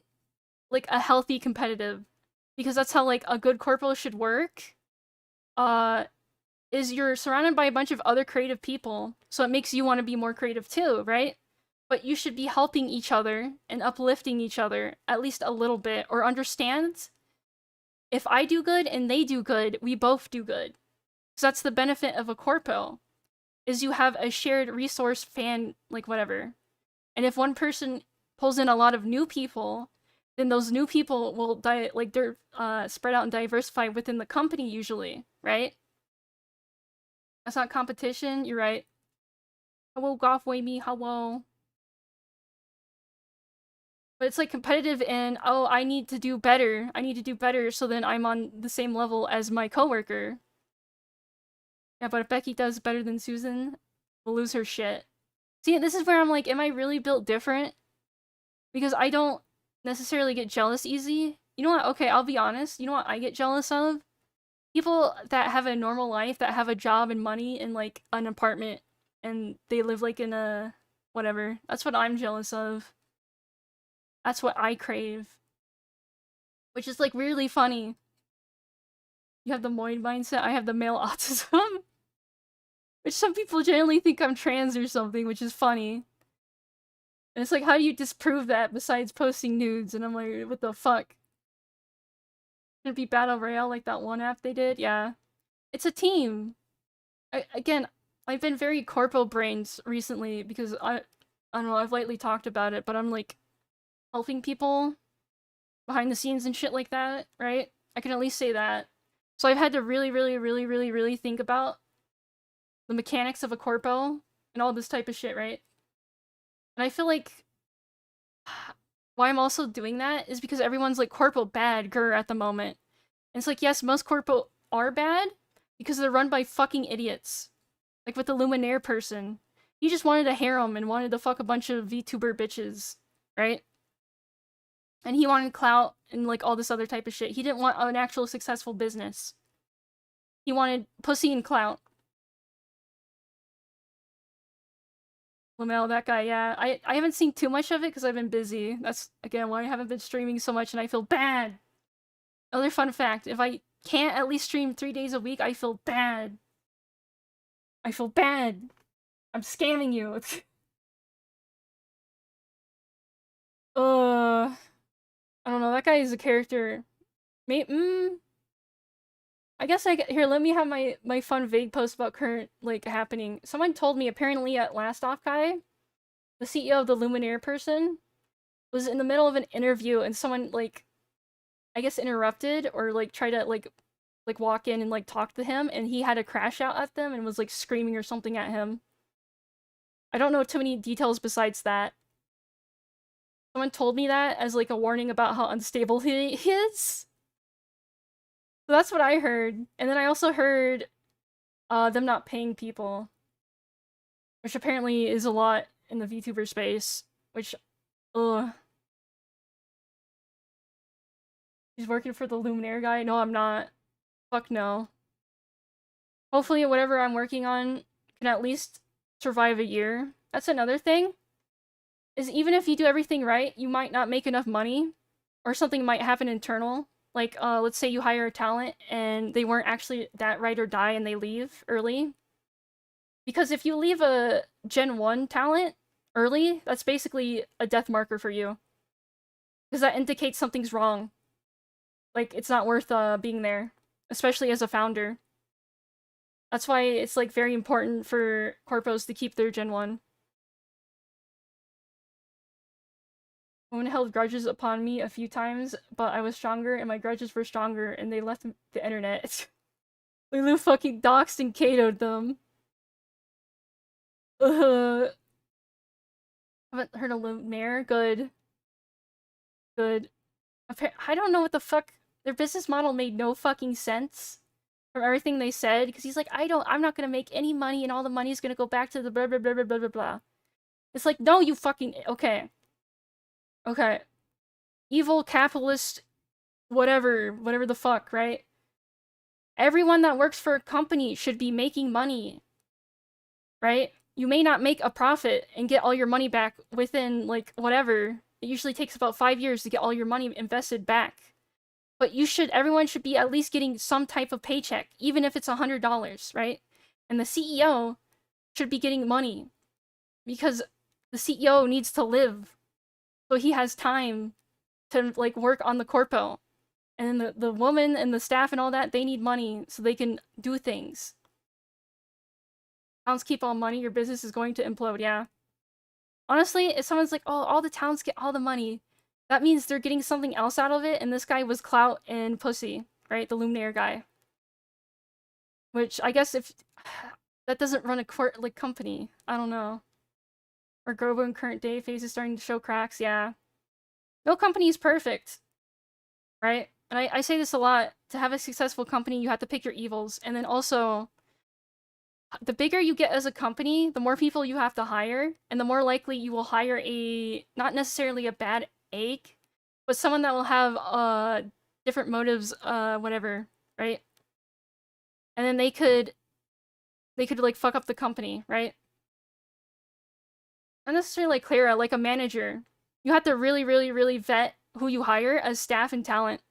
like a healthy competitive, because that's how like a good corporal should work. Is you're surrounded by a bunch of other creative people, so it makes you want to be more creative too, right? But you should be helping each other and uplifting each other at least a little bit, or understand if I do good and they do good, we both do good. So that's the benefit of a corpo, is you have a shared resource fan, like whatever. And if one person pulls in a lot of new people, then those new people will they're spread out and diversify within the company usually, right? That's not competition, you're right. Hello, Goth me, hello. But it's like competitive and, oh, I need to do better. I need to do better so then I'm on the same level as my coworker. Yeah, but if Becky does better than Susan, we'll lose her shit. See, this is where I'm like, am I really built different? Because I don't necessarily get jealous easy. You know what? Okay, I'll be honest. You know what I get jealous of? People that have a normal life, that have a job and money and like an apartment, and they live like in a whatever. That's what I'm jealous of. That's what I crave. Which is like really funny. You have the Moid mindset, I have the male autism. Which some people generally think I'm trans or something, which is funny. And it's like, how do you disprove that besides posting nudes? And I'm like, what the fuck? Should it be Battle Royale like that one app they did? Yeah. It's a team. Again, I've been very corpo brains recently because I don't know, I've lightly talked about it, but I'm like helping people behind the scenes and shit like that, right? I can at least say that. So I've had to really think about the mechanics of a corpo and all this type of shit, right? And I feel like why I'm also doing that is because everyone's like corpo bad grr at the moment. And it's like, yes, most corpo are bad because they're run by fucking idiots. Like with the Luminaire person. He just wanted a harem and wanted to fuck a bunch of VTuber bitches, right? And he wanted clout and like all this other type of shit. He didn't want an actual successful business. He wanted pussy and clout. Lamel, that guy, yeah. I haven't seen too much of it because I've been busy. That's, again, why I haven't been streaming so much and I feel bad. Another fun fact, if I can't at least stream 3 days a week, I feel bad. I feel bad. I'm scamming you. I don't know, that guy is a character. I guess here, let me have my fun vague post about current, like, happening. Someone told me apparently at last off guy, the CEO of the Luminaire person was in the middle of an interview and someone, like, I guess interrupted or, like, tried to, like walk in and, like, talk to him, and he had to crash out at them and was, like, screaming or something at him. I don't know too many details besides that. Someone told me that as, like, a warning about how unstable he is. So that's what I heard. And then I also heard them not paying people, which apparently is a lot in the VTuber space, which, ugh. He's working for the Luminaire guy? No, I'm not. Fuck no. Hopefully whatever I'm working on can at least survive a year. That's another thing, is even if you do everything right, you might not make enough money, or something might happen internal. Like, let's say you hire a talent and they weren't actually that right or die and they leave early. Because if you leave a Gen 1 talent early, that's basically a death marker for you. Because that indicates something's wrong. Like, it's not worth being there. Especially as a founder. That's why it's, like, very important for corpos to keep their Gen 1. Women held grudges upon me a few times, but I was stronger and my grudges were stronger and they left the internet. Lulu fucking doxed and KO'd them. Haven't heard of Luminaire? Good. Good. I don't know what the fuck. Their business model made no fucking sense from everything they said, because he's like, I'm not gonna make any money and all the money is gonna go back to the blah blah blah blah blah blah blah. It's like, no, you fucking, okay. Okay. Evil capitalist, whatever the fuck, right? Everyone that works for a company should be making money, right? You may not make a profit and get all your money back within, like, whatever. It usually takes about 5 years to get all your money invested back. But everyone should be at least getting some type of paycheck, even if it's $100, right? And the CEO should be getting money, because the CEO needs to live, so he has time to, like, work on the corpo. And then the woman and the staff and all that, they need money so they can do things. Towns keep all money, your business is going to implode, yeah. Honestly, if someone's like, oh, all the towns get all the money, that means they're getting something else out of it, and this guy was clout and pussy, right? The Luminaire guy. Which, I guess if... that doesn't run a like, company. I don't know. Or Grobo in current day phase is starting to show cracks, yeah. No company is perfect. Right? And I say this a lot. To have a successful company, you have to pick your evils. And then also, the bigger you get as a company, the more people you have to hire, and the more likely you will hire not necessarily a bad egg, but someone that will have different motives, whatever, right? And then they could like fuck up the company, right? Not necessarily like Clara, like a manager. You have to really, really, really vet who you hire as staff and talent,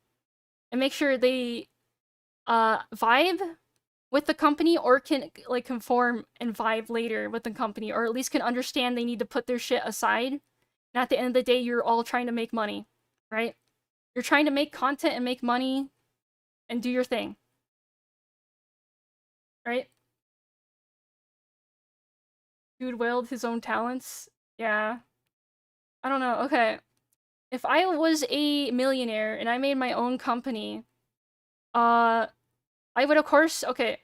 and make sure they vibe with the company, or can, like, conform and vibe later with the company, or at least can understand they need to put their shit aside. And at the end of the day, you're all trying to make money, right? You're trying to make content and make money and do your thing, right? Dude wailed his own talents. Yeah. I don't know. Okay. If I was a millionaire and I made my own company, I would, of course, okay,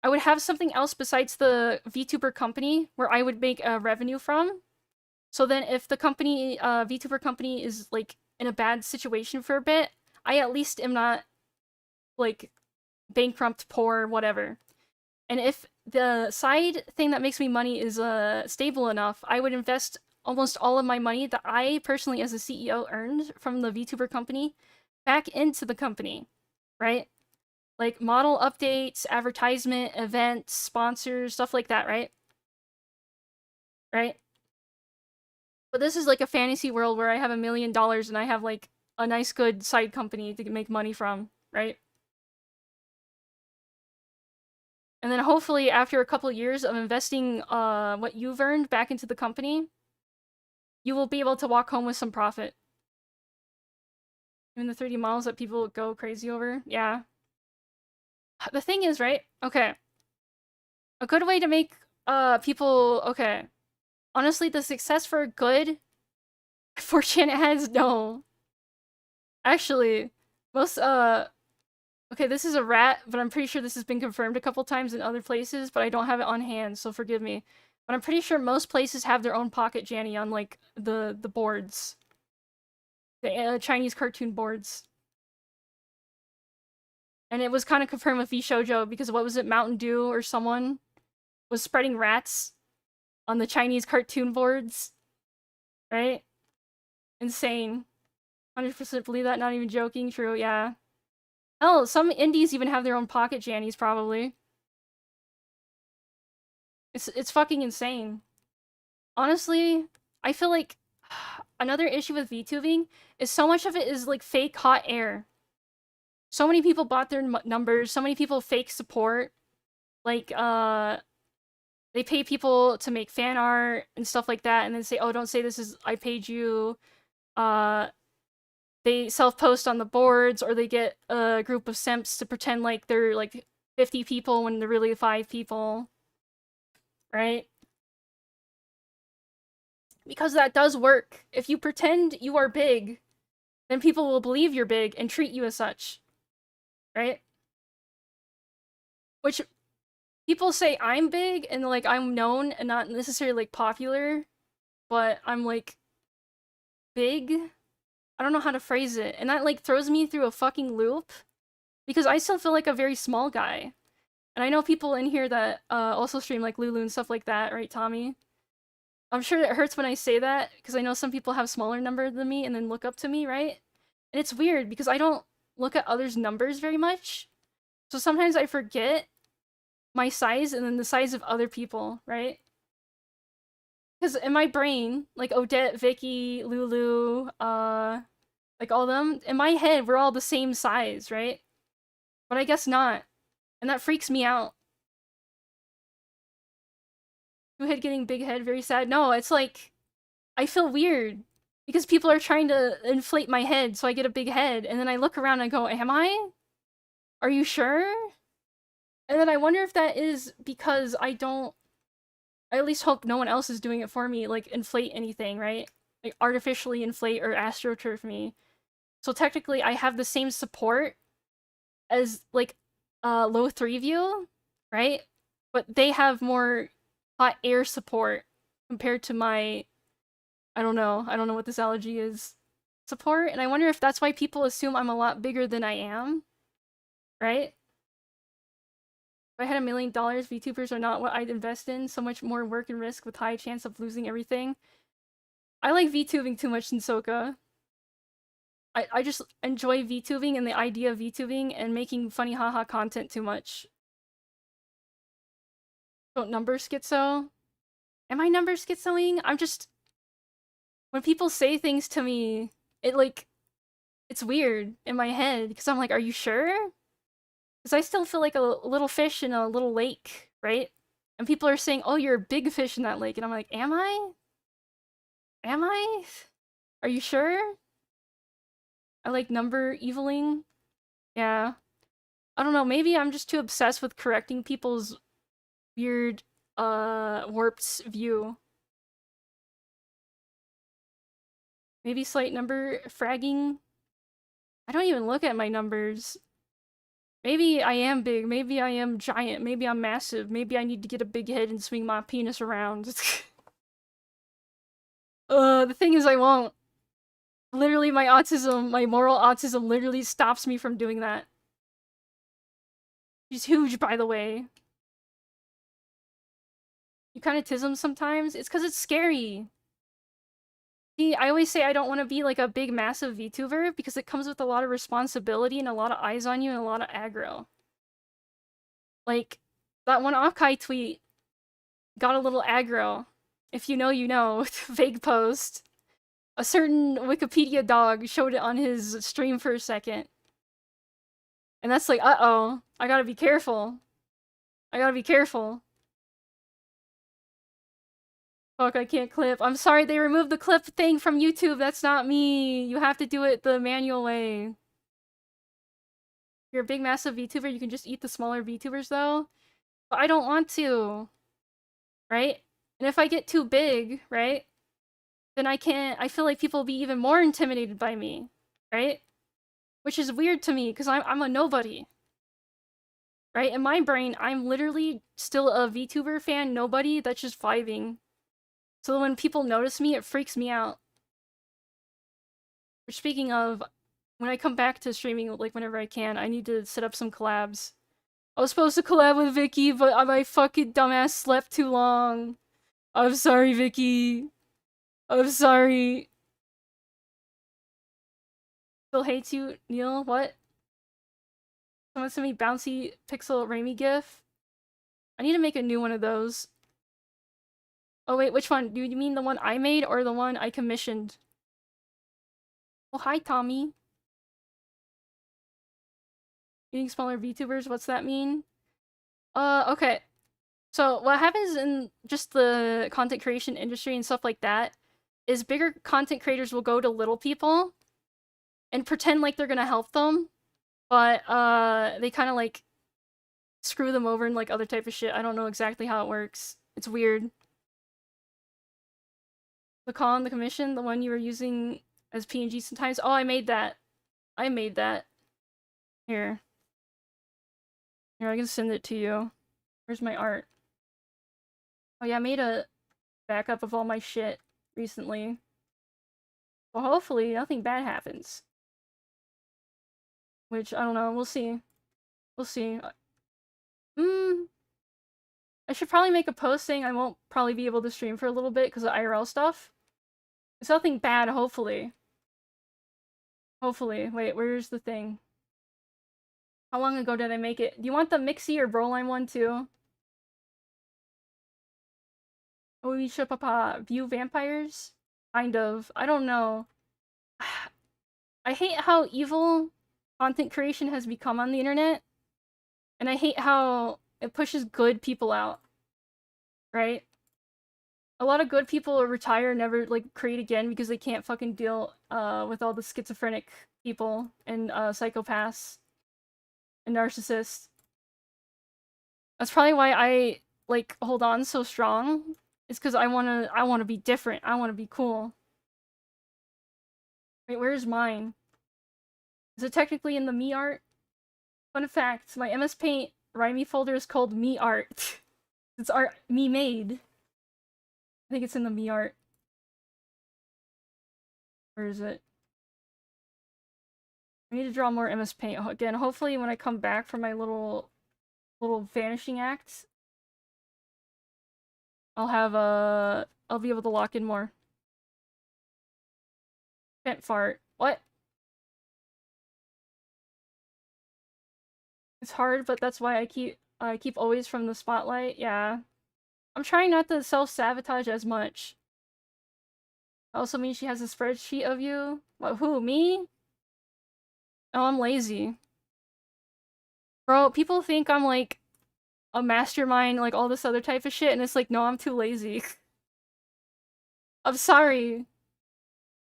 I would have something else besides the VTuber company where I would make revenue from. So then if the company, VTuber company is, like, in a bad situation for a bit, I at least am not, like, bankrupt, poor, whatever. And if the side thing that makes me money is stable enough, I would invest almost all of my money that I personally as a CEO earned from the VTuber company back into the company, right? Like model updates, advertisement, events, sponsors, stuff like that, right? Right? But this is like a fantasy world where I have $1 million and I have, like, a nice good side company to make money from, right? And then hopefully after a couple years of investing what you've earned back into the company, you will be able to walk home with some profit. Even the 30 miles that people go crazy over, yeah. The thing is, right? Okay. A good way to make people okay. Honestly, the success for good 4chan ads, no. Actually, most okay, this is a rat, but I'm pretty sure this has been confirmed a couple times in other places, but I don't have it on hand, so forgive me. But I'm pretty sure most places have their own pocket Janny on like the boards. The Chinese cartoon boards. And it was kind of confirmed with VShojo because what was it, Mountain Dew or someone was spreading rats on the Chinese cartoon boards. Right? Insane. 100% believe that, not even joking. True, yeah. Hell, some indies even have their own pocket Jannies, probably. It's fucking insane. Honestly, I feel like another issue with VTubing is so much of it is like fake hot air. So many people bought their numbers, so many people fake support. Like, they pay people to make fan art and stuff like that, and then say, oh, don't say this is, I paid you. They self-post on the boards, or they get a group of simps to pretend like they're like 50 people when they're really 5 people. Right? Because that does work. If you pretend you are big, then people will believe you're big and treat you as such. Right? Which people say I'm big and like I'm known and not necessarily like popular, but I'm like big. I don't know how to phrase it. And that like throws me through a fucking loop because I still feel like a very small guy. And I know people in here that also stream like Lulu and stuff like that, right, Tommy? I'm sure it hurts when I say that because I know some people have smaller numbers than me and then look up to me, right? And it's weird because I don't look at others' numbers very much. So sometimes I forget my size and then the size of other people, right? Because in my brain, like Odette, Vicky, Lulu, like all of them, in my head, we're all the same size, right? But I guess not. And that freaks me out. Two head getting big head, very sad. No, it's like, I feel weird. Because people are trying to inflate my head so I get a big head. And then I look around and I go, am I? Are you sure? And then I wonder if that is because I at least hope no one else is doing it for me, like inflate anything, right? Like artificially inflate or astroturf me. So technically I have the same support as like low 3 view, right? But they have more hot air support compared to my I don't know what this allergy is. Support, and I wonder if that's why people assume I'm a lot bigger than I am. Right? If I had $1 million, VTubers are not what I'd invest in. So much more work and risk with high chance of losing everything. I like VTubing too much in Soka. I just enjoy VTubing and the idea of VTubing and making funny haha content too much. Don't number schizo? Am I number schizoing? I'm just... When people say things to me, it like... It's weird in my head, because I'm like, are you sure? Because I still feel like a little fish in a little lake, right? And people are saying, oh, you're a big fish in that lake. And I'm like, am I? Am I? Are you sure? I like number eviling. Yeah. I don't know, maybe I'm just too obsessed with correcting people's weird, warped view. Maybe slight number fragging? I don't even look at my numbers. Maybe I am big, maybe I am giant, maybe I'm massive, maybe I need to get a big head and swing my penis around. The thing is I won't. Literally my autism, my moral autism literally stops me from doing that. She's huge, by the way. You kind of tism sometimes? It's because it's scary. See, I always say I don't want to be like a big, massive VTuber because it comes with a lot of responsibility and a lot of eyes on you and a lot of aggro. Like, that one Akai tweet got a little aggro. If you know, you know. Vague post. A certain Wikipedia dog showed it on his stream for a second. And that's like, uh-oh. I gotta be careful. I gotta be careful. Fuck, I can't clip. I'm sorry, they removed the clip thing from YouTube. That's not me. You have to do it the manual way. you're a big massive VTuber, you can just eat the smaller VTubers though. But I don't want to, right? And if I get too big, right? Then I feel like people will be even more intimidated by me, right? Which is weird to me, because I'm a nobody. Right? In my brain, I'm literally still a VTuber fan nobody that's just vibing. So when people notice me, it freaks me out. Which, speaking of, when I come back to streaming, like whenever I can, I need to set up some collabs. I was supposed to collab with Vicky, but my fucking dumbass slept too long. I'm sorry, Vicky. I'm sorry. Still hates you, Neil? What? Someone sent me bouncy pixel raimAI gif. I need to make a new one of those. Oh wait, which one? Do you mean the one I made or the one I commissioned? Oh, hi, Tommy. Eating smaller VTubers, what's that mean? Okay. So what happens in just the content creation industry and stuff like that is bigger content creators will go to little people and pretend like they're gonna help them, but they kind of like screw them over and like other type of shit. I don't know exactly how it works. It's weird. The call on the commission, the one you were using as PNG sometimes. Oh, I made that. I made that. Here. Here, I can send it to you. Where's my art? Oh yeah, I made a backup of all my shit recently. Well, hopefully nothing bad happens. Which, I don't know, we'll see. We'll see. I should probably make a post saying I won't probably be able to stream for a little bit because of IRL stuff. It's nothing bad, hopefully. Hopefully. Wait, where's the thing? How long ago did I make it? Do you want the Mixie or Broline one too? Oh, we should view vampires? Kind of. I don't know. I hate how evil content creation has become on the internet. And I hate how it pushes good people out. Right? A lot of good people retire and never, like, create again because they can't fucking deal, with all the schizophrenic people and, psychopaths and narcissists. That's probably why I, like, hold on so strong. It's because I wanna be different. I wanna be cool. Wait, where's mine? Is it technically in the me art? Fun fact, my MS Paint raimAI folder is called me art. It's art me made. I think it's in the me art. Where is it? I need to draw more MS Paint. Again, hopefully when I come back from my little vanishing act, I'll have I'll be able to lock in more. Can't fart. What? It's hard, but that's why I keep always from the spotlight. Yeah. I'm trying not to self-sabotage as much. Also means she has a spreadsheet of you. What, who, me? Oh, I'm lazy. Bro, people think I'm like a mastermind, like all this other type of shit, and it's like, no, I'm too lazy. I'm sorry.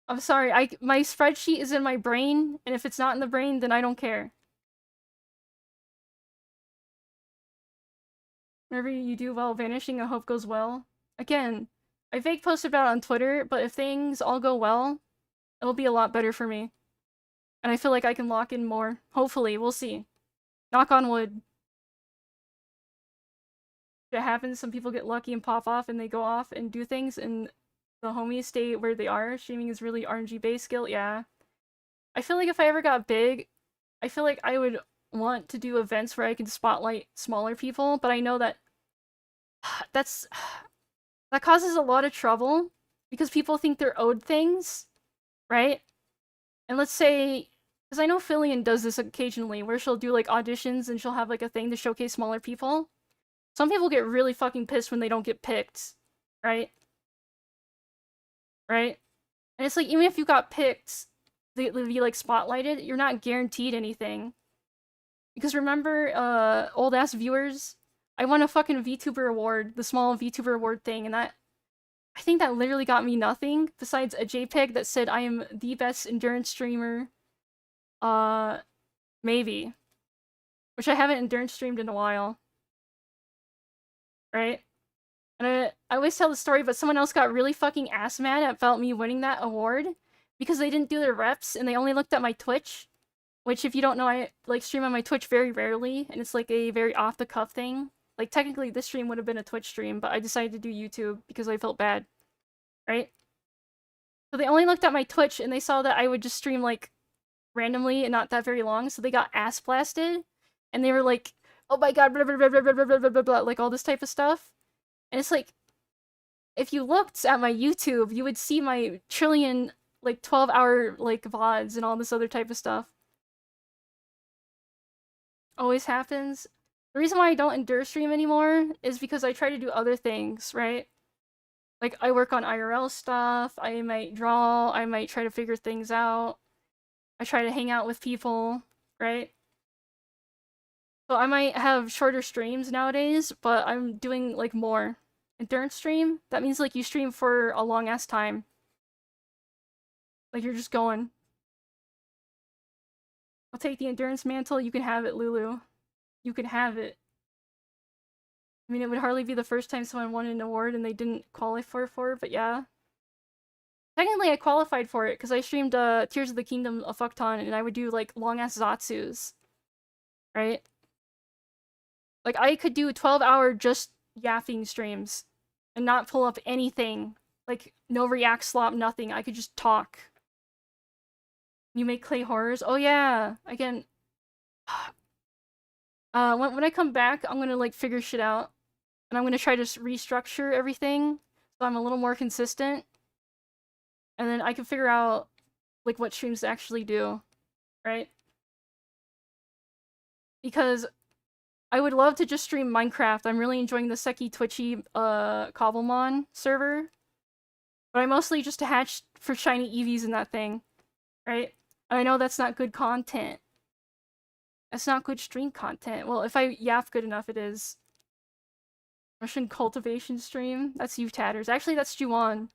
I'm sorry. My spreadsheet is in my brain, and if it's not in the brain, then I don't care. Whenever you do well vanishing, I hope goes well. Again, I fake posted about it on Twitter, but if things all go well, it'll be a lot better for me. And I feel like I can lock in more. Hopefully, we'll see. Knock on wood. If it happens, some people get lucky and pop off and they go off and do things and the homies stay where they are. Streaming is really RNG-based skill, yeah. I feel like if I ever got big, I feel like I would want to do events where I can spotlight smaller people, but I know that that causes a lot of trouble because people think they're owed things, right? And let's say, because I know Fillion does this occasionally, where she'll do like auditions and she'll have like a thing to showcase smaller people. Some people get really fucking pissed when they don't get picked, right? Right? And it's like, even if you got picked, they'll be like spotlighted, you're not guaranteed anything. Because remember, old ass viewers, I won a fucking VTuber award, the small VTuber award thing, and I think that literally got me nothing, besides a JPEG that said I am the best endurance streamer. Maybe. which I haven't endurance streamed in a while. Right? And I always tell the story, but someone else got really fucking ass mad about me winning that award because they didn't do their reps and they only looked at my Twitch. Which, if you don't know, I like stream on my Twitch very rarely, and it's like a very off-the-cuff thing. Like, technically, this stream would have been a Twitch stream, but I decided to do YouTube because I felt bad. Right? So they only looked at my Twitch, and they saw that I would just stream, like, randomly and not that very long, so they got ass blasted. And they were like, oh my god, blah, blah, blah, blah, blah, blah, blah, blah, blah, like, all this type of stuff. And it's like, if you looked at my YouTube, you would see my trillion, like, 12-hour, like, VODs and all this other type of stuff. Always happens. The reason why I don't endure stream anymore is because I try to do other things, right? Like, I work on IRL stuff, I might draw, I might try to figure things out. I try to hang out with people, right? So I might have shorter streams nowadays, but I'm doing, like, more. Endurance stream? That means, like, you stream for a long-ass time. Like, you're just going. I'll take the endurance mantle, you can have it, Lulu. You can have it. I mean, it would hardly be the first time someone won an award and they didn't qualify for it, but yeah. Technically, I qualified for it, because I streamed Tears of the Kingdom a fuck ton, and I would do, like, long-ass Zatsus. Right? Like, I could do 12-hour just yapping streams, and not pull up anything. Like, no react slop, nothing. I could just talk. You make clay horrors? Oh yeah! Again... when I come back, I'm gonna, like, figure shit out. And I'm gonna try to restructure everything, so I'm a little more consistent. And then I can figure out, like, what streams to actually do. Right? Because I would love to just stream Minecraft. I'm really enjoying the Seki Twitchy, Cobblemon server. But I mostly just hatched for shiny EVs in that thing. Right? And I know that's not good content. That's not good stream content. Well, if I yap good enough, it is. Russian cultivation stream? That's you, Tatters. Actually, that's Juwan.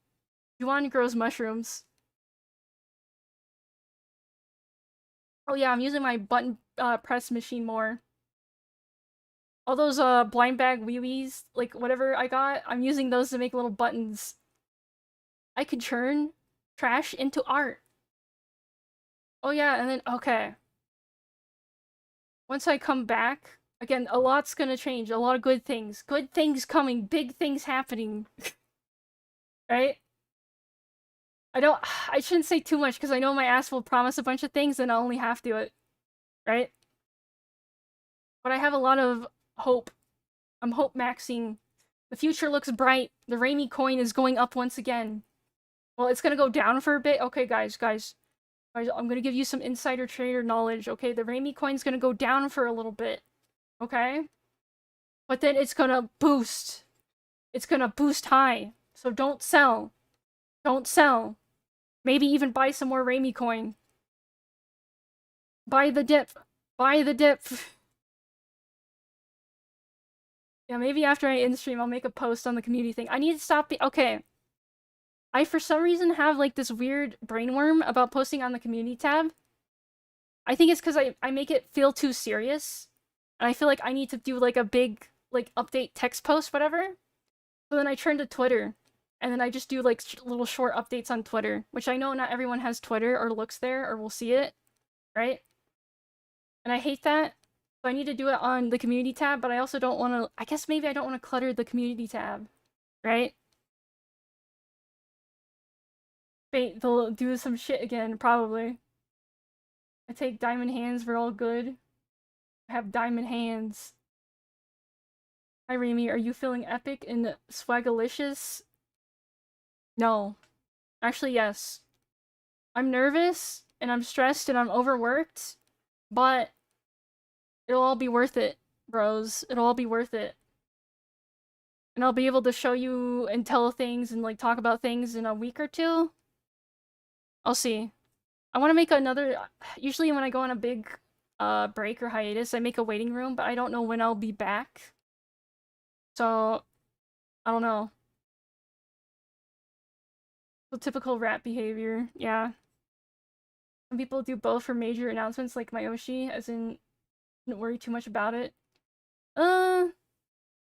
Juwan grows mushrooms. Oh yeah, I'm using my button press machine more. All those blind bag wee-wees, like whatever I got, I'm using those to make little buttons. I could turn trash into art. Oh yeah, and then, okay. Once I come back, again, a lot's gonna change. A lot of good things. Good things coming. Big things happening. Right? I shouldn't say too much because I know my ass will promise a bunch of things and I'll only half do it. Right? But I have a lot of hope. I'm hope maxing. The future looks bright. The raimAI coin is going up once again. Well, it's gonna go down for a bit. Okay, guys, I'm gonna give you some insider trader knowledge, okay? The raimAI coin's gonna go down for a little bit. Okay? But then it's gonna boost. It's gonna boost high. So don't sell. Don't sell. Maybe even buy some more raimAI coin. Buy the dip. Buy the dip. Yeah, maybe after I end stream, I'll make a post on the community thing. I need to stop okay. I, for some reason, have, like, this weird brainworm about posting on the community tab. I think it's because I make it feel too serious. And I feel like I need to do, like, a big, like, update text post, whatever. So then I turn to Twitter. And then I just do, like, little short updates on Twitter. Which I know not everyone has Twitter or looks there or will see it. Right? And I hate that. So I need to do it on the community tab, but I also don't want to... I guess maybe I don't want to clutter the community tab. Right? Fate, they'll do some shit again, probably. I take diamond hands, we're all good. I have diamond hands. Hi, raimAI, are you feeling epic and swagalicious? No. Actually, yes. I'm nervous, and I'm stressed, and I'm overworked, but it'll all be worth it, bros. It'll all be worth it. And I'll be able to show you and tell things and, like, talk about things in a week or two. I'll see. I want to make another... Usually when I go on a big break or hiatus, I make a waiting room, but I don't know when I'll be back. So, I don't know. So typical rat behavior, yeah. Some people do both for major announcements like Mayoshi, as in Don't worry too much about it.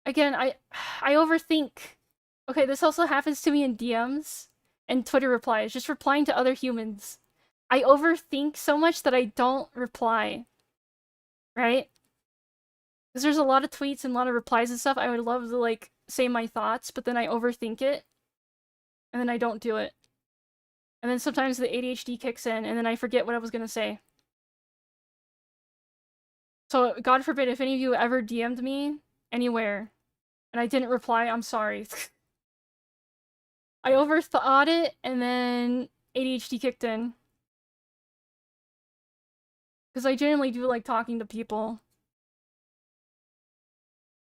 Again, I overthink. Okay, this also happens to me in DMs and Twitter replies, just replying to other humans. I overthink so much that I don't reply. Right? Because there's a lot of tweets and a lot of replies and stuff. I would love to, like, say my thoughts, but then I overthink it. And then I don't do it. And then sometimes the ADHD kicks in, and then I forget what I was gonna say. So, God forbid, if any of you ever DM'd me anywhere, and I didn't reply, I'm sorry. I overthought it, and then ADHD kicked in. Because I genuinely do like talking to people.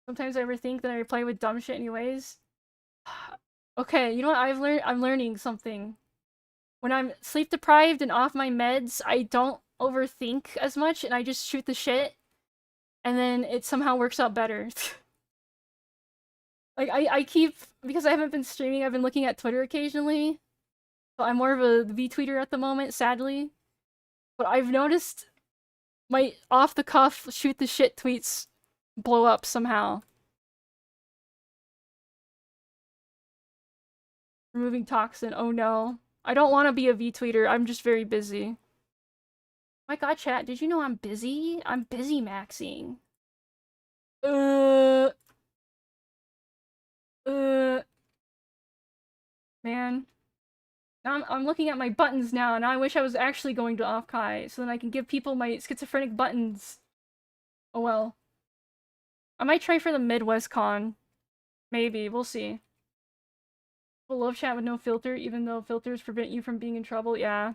Sometimes I overthink, then I reply with dumb shit anyways. Okay, you know what I've learned? I'm learning something. When I'm sleep deprived and off my meds, I don't overthink as much, and I just shoot the shit. And then it somehow works out better. Like, I keep... Because I haven't been streaming, I've been looking at Twitter occasionally. So I'm more of a V-tweeter at the moment, sadly. But I've noticed my off-the-cuff, shoot-the-shit tweets blow up somehow. Removing toxin, oh no. I don't want to be a V-tweeter, I'm just very busy. My god, chat, did you know I'm busy? I'm busy maxing. Man. Now I'm looking at my buttons now, and I wish I was actually going to Offkai, so then I can give people my schizophrenic buttons. Oh well. I might try for the Midwest Con. Maybe, we'll see. People love chat with no filter, even though filters prevent you from being in trouble, yeah.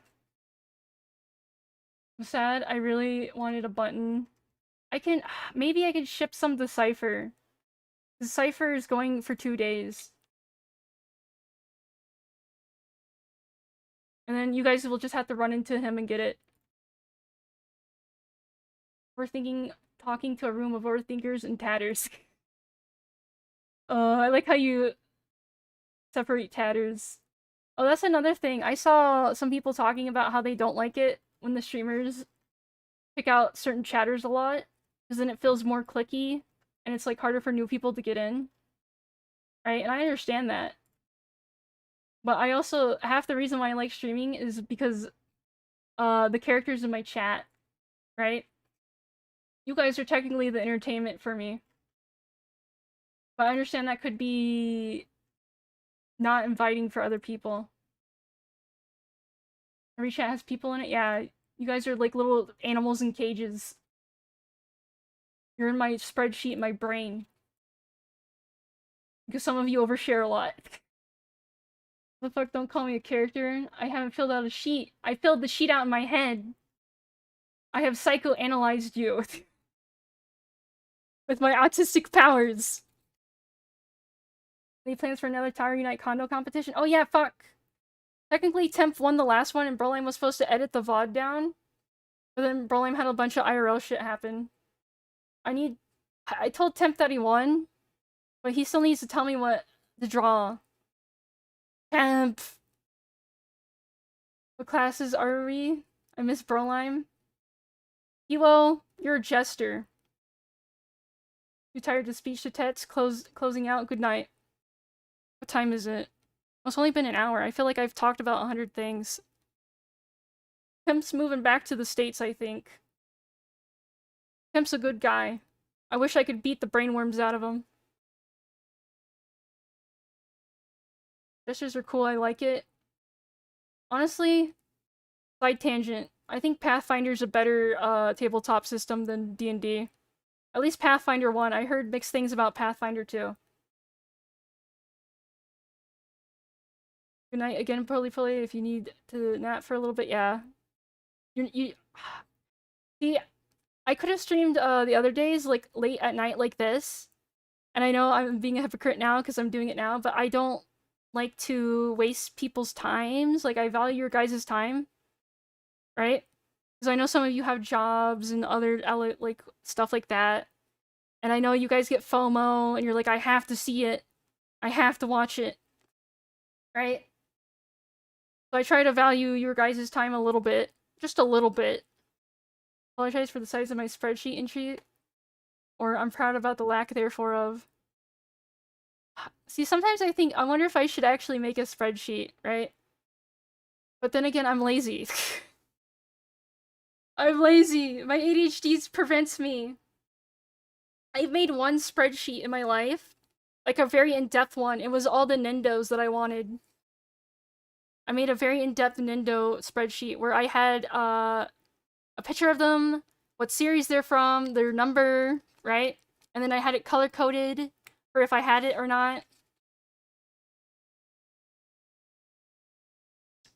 I'm sad, I really wanted a button. Maybe I could ship some to Cypher. The Cypher is going for 2 days. And then you guys will just have to run into him and get it. Overthinking, talking to a room of overthinkers and tatters. I like how you separate tatters. Oh, that's another thing. I saw some people talking about how they don't like it when the streamers pick out certain chatters a lot. Because then it feels more clicky, and it's like harder for new people to get in. Right? And I understand that. But I also, half the reason why I like streaming is because the characters in my chat, right? You guys are technically the entertainment for me. But I understand that could be not inviting for other people. Every chat has people in it? Yeah, you guys are like little animals in cages. You're in my spreadsheet, my brain. Because some of you overshare a lot. The fuck, don't call me a character. I haven't filled out a sheet. I filled the sheet out in my head. I have psychoanalyzed you. With my autistic powers. Any plans for another Tower Unite condo competition? Oh yeah, fuck. Technically, Temp won the last one, and Brolim was supposed to edit the VOD down. But then Brolim had a bunch of IRL shit happen. I told Temp that he won, but he still needs to tell me what to draw. Temp! What classes are we? I miss Brolim. Ewo, you're a jester. You tired to speech to Tets? Closing out? Good night. What time is it? It's only been an hour. I feel like I've talked about 100 things. Temp's moving back to the States, I think. Temp's a good guy. I wish I could beat the brainworms out of him. Gestures are cool, I like it. Honestly, side tangent. I think Pathfinder's a better tabletop system than D&D. At least Pathfinder 1. I heard mixed things about Pathfinder 2. Good night again, Polly. If you need to nap for a little bit, yeah. You see, I could have streamed the other days, like, late at night like this. And I know I'm being a hypocrite now because I'm doing it now, but I don't like to waste people's times. Like, I value your guys' time. Right? Because I know some of you have jobs and other, like, stuff like that. And I know you guys get FOMO, and you're like, I have to see it. I have to watch it. Right? So I try to value your guys' time a little bit. Just a little bit. Apologize for the size of my spreadsheet entry. Or I'm proud about the lack therefore of. See, sometimes I wonder if I should actually make a spreadsheet, right? But then again, I'm lazy. I'm lazy. My ADHD prevents me. I've made one spreadsheet in my life. Like a very in-depth one. It was all the Nindos that I wanted. I made a very in-depth Nindo spreadsheet where I had a picture of them, what series they're from, their number, right? And then I had it color-coded for if I had it or not.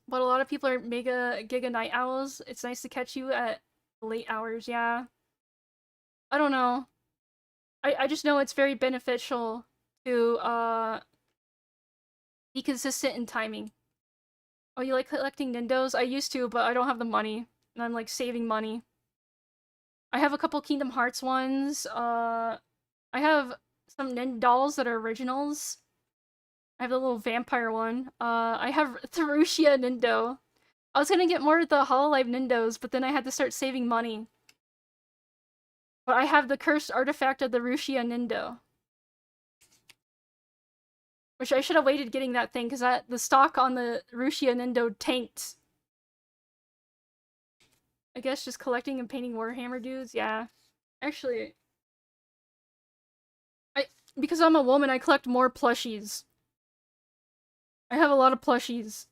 But a lot of people are giga night owls. It's nice to catch you at late hours, yeah. I don't know. I just know it's very beneficial to be consistent in timing. Oh, you like collecting Nindos? I used to, but I don't have the money. And I'm like saving money. I have a couple Kingdom Hearts ones. I have some dolls that are originals. I have the little vampire one. I have Tharushia Nindo. I was gonna get more of the Hololive Nindos, but then I had to start saving money. But I have the cursed artifact of the Rushia Nindo. Which I should have waited getting that thing, because the stock on the Rushia Nindo tanked. I guess just collecting and painting Warhammer dudes, yeah. Actually, because I'm a woman, I collect more plushies. I have a lot of plushies.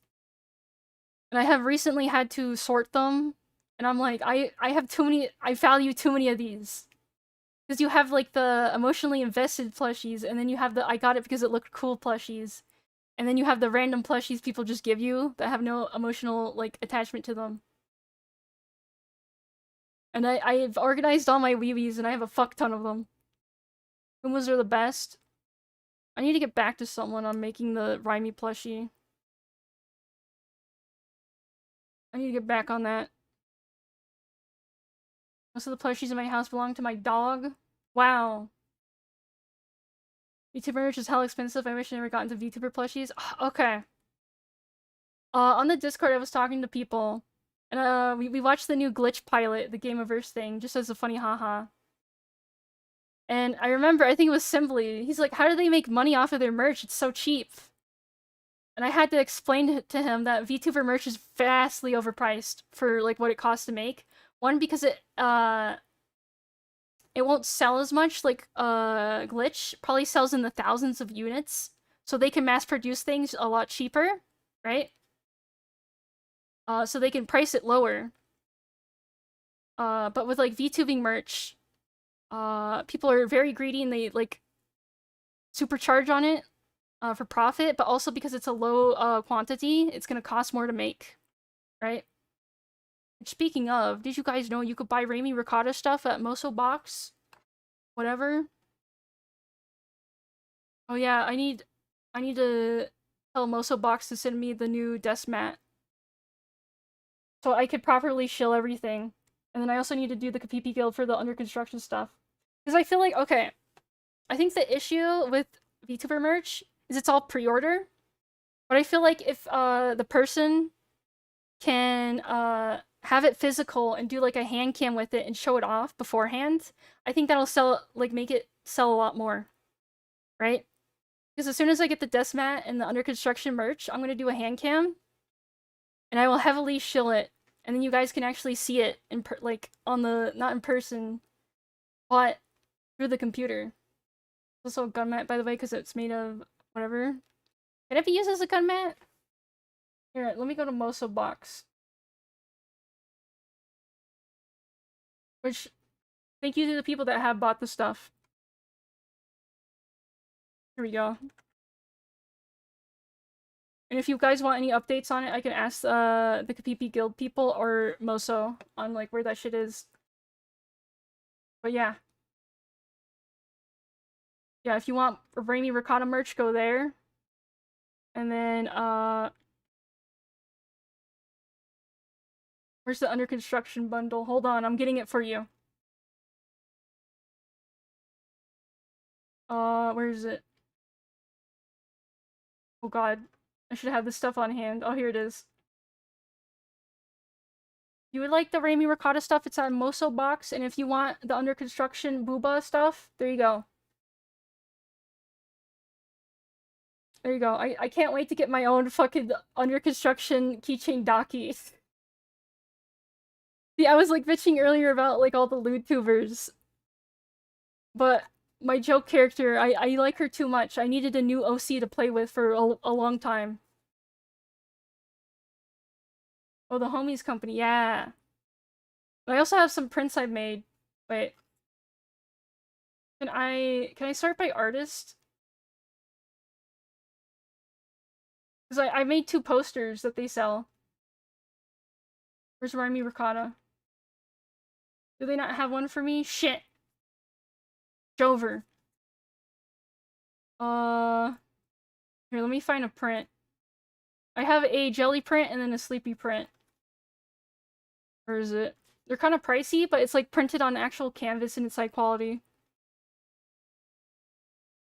And I have recently had to sort them. And I'm like, I have too many, I value too many of these. Because you have like the emotionally invested plushies, and then you have the I got it because it looked cool plushies. And then you have the random plushies people just give you that have no emotional like attachment to them. And I've organized all my weebies and I have a fuck ton of them. Pumas are the best. I need to get back to someone on making the raimAI plushie. I need to get back on that. Most of the plushies in my house belong to my dog. Wow. VTuber merch is hell expensive. I wish I never got into VTuber plushies. Okay. On the Discord, I was talking to people. And we watched the new Glitch pilot, the Gameaverse thing, just as a funny haha. And I remember, I think it was Simply. He's like, how do they make money off of their merch? It's so cheap. And I had to explain to him that VTuber merch is vastly overpriced for like what it costs to make. One, because it won't sell as much, like Glitch probably sells in the thousands of units. So they can mass produce things a lot cheaper, right? So they can price it lower. But with like VTubing merch, people are very greedy and they like supercharge on it for profit, but also because it's a low quantity, it's gonna cost more to make, right? Speaking of, did you guys know you could buy raimAI Ricotta stuff at Moso Box? Whatever. Oh yeah, I need to tell Moso Box to send me the new desk mat. So I could properly shill everything. And then I also need to do the Kapipi Guild for the under construction stuff. Because I feel like, okay, I think the issue with VTuber merch is it's all pre-order. But I feel like if the person can have it physical and do like a hand cam with it and show it off beforehand, I think that'll sell, like make it sell a lot more. Right? Because as soon as I get the desk mat and the under construction merch, I'm gonna do a hand cam. And I will heavily shill it. And then you guys can actually see it in like on the not in person, but through the computer. It's also a gun mat, by the way, because it's made of whatever. Can it be used as a gun mat? Here, let me go to Moso Box. Which, thank you to the people that have bought the stuff. Here we go. And if you guys want any updates on it, I can ask the Kapipi Guild people or Moso on like where that shit is. But yeah. Yeah, if you want raimAI Ricotta merch, go there. And then, where's the under construction bundle? Hold on, I'm getting it for you. Where is it? Oh god. I should have this stuff on hand. Oh, here it is. You would like the Raimi Ricotta stuff, it's on Moso box, and if you want the under construction Booba stuff, there you go. There you go. I can't wait to get my own fucking under construction keychain Daki. See, I was like bitching earlier about like all the Vtubers, but my joke character, I like her too much. I needed a new OC to play with for a long time. Oh, the Homies Company, yeah. But I also have some prints I've made. Wait. Can I sort by artist? Because I made 2 posters that they sell. Where's Raimi Ricotta? Do they not have one for me? Shit. Jover. Here, let me find a print. I have a jelly print and then a sleepy print. Where is it? They're kind of pricey, but it's like printed on actual canvas and it's high quality.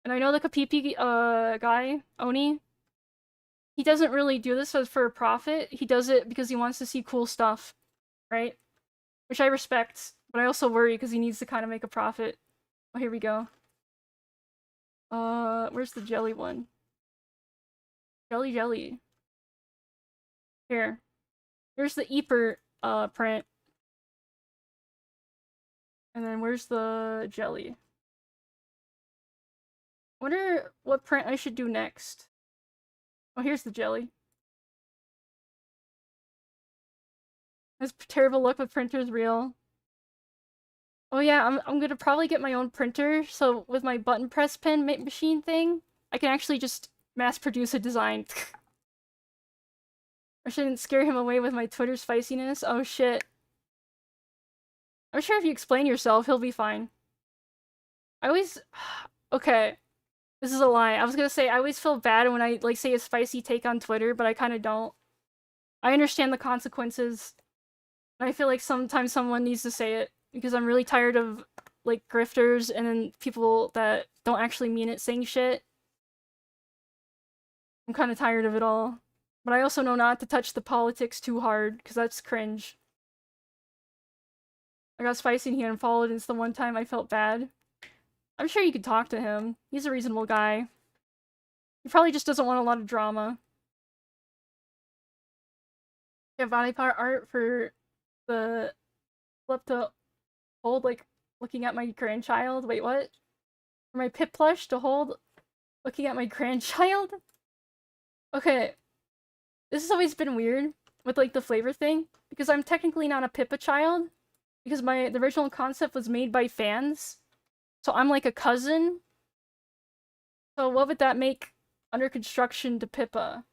And I know the Kapipi guy, Oni, he doesn't really do this for a profit. He does it because he wants to see cool stuff, right? Which I respect, but I also worry because he needs to kind of make a profit. Oh, here we go. Where's the jelly one? Jelly. Here. Here's the Eeper, print. And then where's the jelly? Wonder what print I should do next. Oh, here's the jelly. This terrible look, but printer's real. Oh yeah, I'm gonna probably get my own printer, so with my button press pen machine thing, I can actually just mass produce a design. I shouldn't scare him away with my Twitter spiciness. Oh shit. I'm sure if you explain yourself, he'll be fine. I always... Okay. This is a lie. I was gonna say, I always feel bad when I, like, say a spicy take on Twitter, but I kinda don't. I understand the consequences. And I feel like sometimes someone needs to say it, because I'm really tired of, like, grifters and then people that don't actually mean it saying shit. I'm kinda tired of it all. But I also know not to touch the politics too hard, because that's cringe. I got spicy and he unfollowed, and it's the one time I felt bad. I'm sure you could talk to him. He's a reasonable guy. He probably just doesn't want a lot of drama. I have body part art for the flip to hold, like, looking at my grandchild. Wait, what? For my Pip plush to hold looking at my grandchild? Okay. This has always been weird with, like, the Flavr thing, because I'm technically not a Pippa child, because the original concept was made by fans. So I'm like a cousin. So what would that make under construction to Pippa?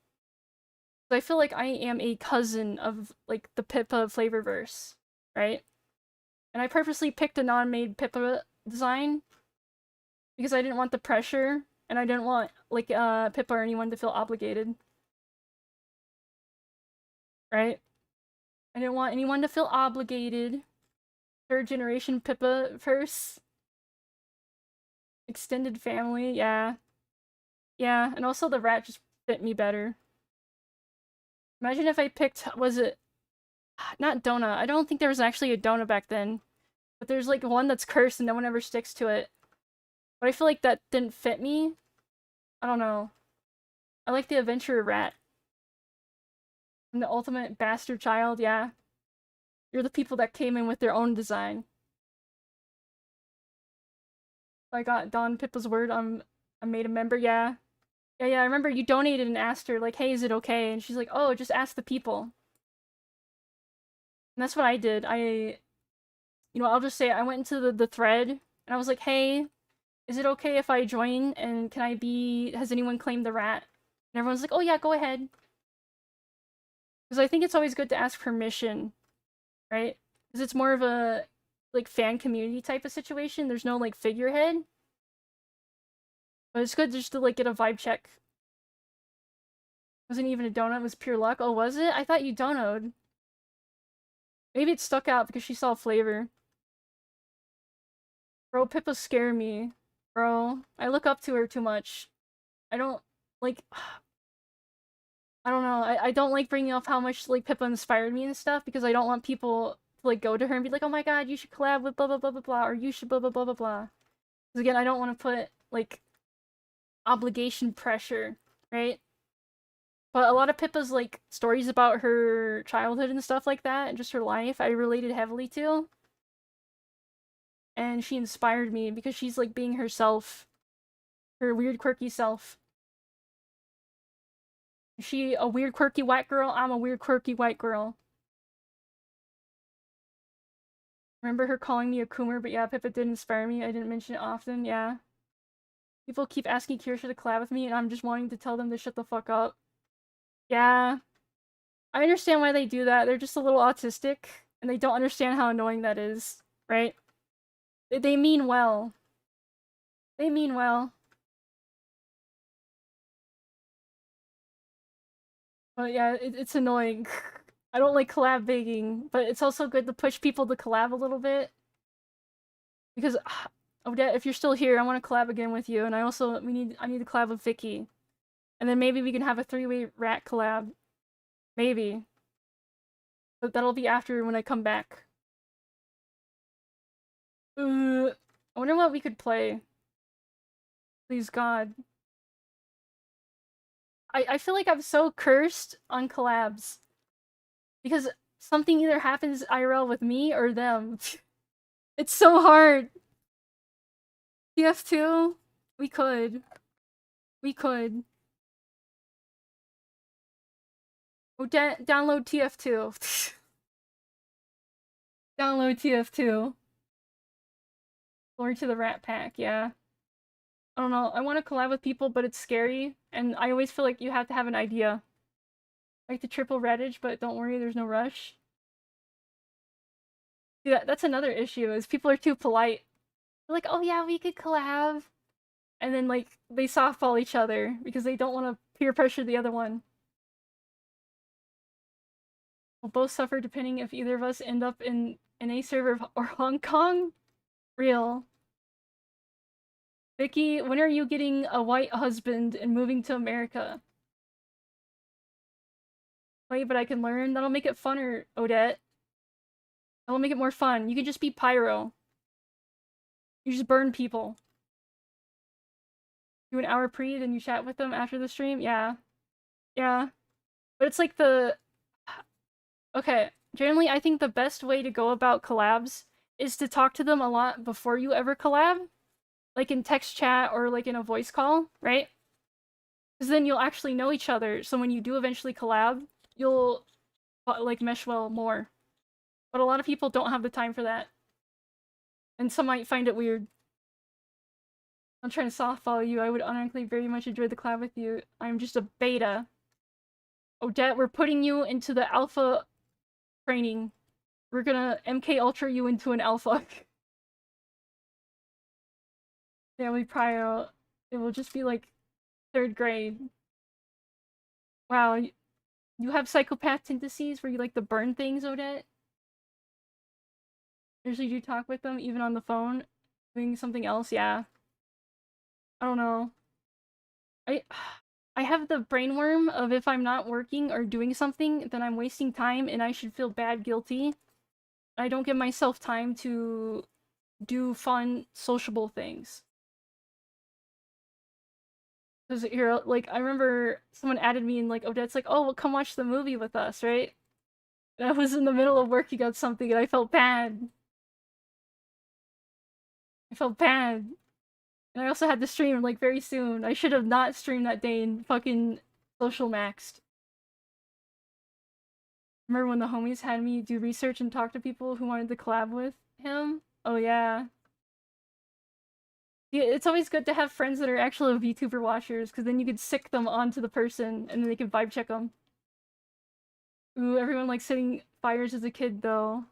I feel like I am a cousin of, like, the Pippa Flavorverse, right? And I purposely picked a non-made Pippa design because I didn't want the pressure, and I didn't want, like, Pippa or anyone to feel obligated. Right? I didn't want anyone to feel obligated. 3rd generation Pippa verse. Extended family, yeah. Yeah, and also the rat just fit me better. Imagine if I picked, was it... Not Donut. I don't think there was actually a Donut back then. But there's like one that's cursed and no one ever sticks to it. But I feel like that didn't fit me. I don't know. I like the adventurer rat. I'm the ultimate bastard child, yeah. You're the people that came in with their own design. I got Don Pippa's word, I made a member, yeah. Yeah, I remember you donated and asked her, like, hey, is it okay? And she's like, oh, just ask the people. And that's what I did. I'll just say I went into the thread, and I was like, hey, is it okay if I join? And has anyone claimed the rat? And everyone's like, oh yeah, go ahead. Because I think it's always good to ask permission, right? Because it's more of a, like, fan community type of situation. There's no, like, figurehead. But it's good just to, like, get a vibe check. Wasn't even a donut, it was pure luck. Oh, was it? I thought you donoed. Maybe it stuck out because she saw Flavr. Bro, Pippa scare me. Bro, I look up to her too much. I don't, like... I don't know. I don't like bringing up how much like Pippa inspired me and stuff because I don't want people to like go to her and be like, "Oh my god, you should collab with blah blah blah blah blah," or "You should blah blah blah blah blah." Because again, I don't want to put like obligation pressure, right? But a lot of Pippa's like stories about her childhood and stuff like that, and just her life, I related heavily to. And she inspired me because she's like being herself, her weird quirky self. Is she a weird quirky white girl? I'm a weird quirky white girl. Remember her calling me a coomer, but yeah, Pippa did inspire me. I didn't mention it often, yeah. People keep asking Kirsha to collab with me, and I'm just wanting to tell them to shut the fuck up. Yeah. I understand why they do that. They're just a little autistic, and they don't understand how annoying that is, right? They mean well. They mean well. But yeah, it's annoying. I don't like collab begging, but it's also good to push people to collab a little bit. Because, Odette, if you're still here, I want to collab again with you, and I need to collab with Vicky. And then maybe we can have a three-way rat collab. Maybe. But that'll be after when I come back. I wonder what we could play. Please God. I feel like I'm so cursed on collabs. Because something either happens IRL with me or them. It's so hard. TF2? We could. We could. Oh, download TF2. Download TF2. Glory to the Rat Pack, yeah. I don't know, I want to collab with people, but it's scary, and I always feel like you have to have an idea. Like the triple Redditch, but don't worry, there's no rush. Yeah, that's another issue, is people are too polite. They're like, oh yeah, we could collab. And then, like, they softball each other, because they don't want to peer pressure the other one. We'll both suffer depending if either of us end up in a server or Hong Kong? Real. Vicky, when are you getting a white husband and moving to America? Wait, but I can learn? That'll make it funner, Odette. That'll make it more fun. You could just be Pyro. You just burn people. Do an hour pre, then you chat with them after the stream? Yeah. Yeah. But it's like the... Okay, generally I think the best way to go about collabs is to talk to them a lot before you ever collab. Like in text chat or like in a voice call, right? Because then you'll actually know each other, so when you do eventually collab, you'll like mesh well more. But a lot of people don't have the time for that. And some might find it weird. I'm trying to softball you. I would unironically very much enjoy the collab with you. I'm just a beta. Odette, we're putting you into the alpha training. We're gonna MK Ultra you into an alpha. Yeah, we probably it will just be like 3rd grade. Wow, you have psychopath tendencies where you like to burn things, Odette? Usually you talk with them even on the phone, doing something else, yeah. I don't know. I I have the brainworm of if I'm not working or doing something, then I'm wasting time and I should feel bad, guilty. I don't give myself time to do fun, sociable things. Because you're like, I remember someone added me and like, Odette's like, oh, well, come watch the movie with us, right? And I was in the middle of working on something and I felt bad. I felt bad. And I also had to stream like very soon. I should have not streamed that day and fucking social maxed. Remember when the homies had me do research and talk to people who wanted to collab with him? Oh yeah. Yeah, it's always good to have friends that are actual VTuber watchers, because then you could sick them onto the person, and then they can vibe check them. Ooh, everyone likes setting fires as a kid, though.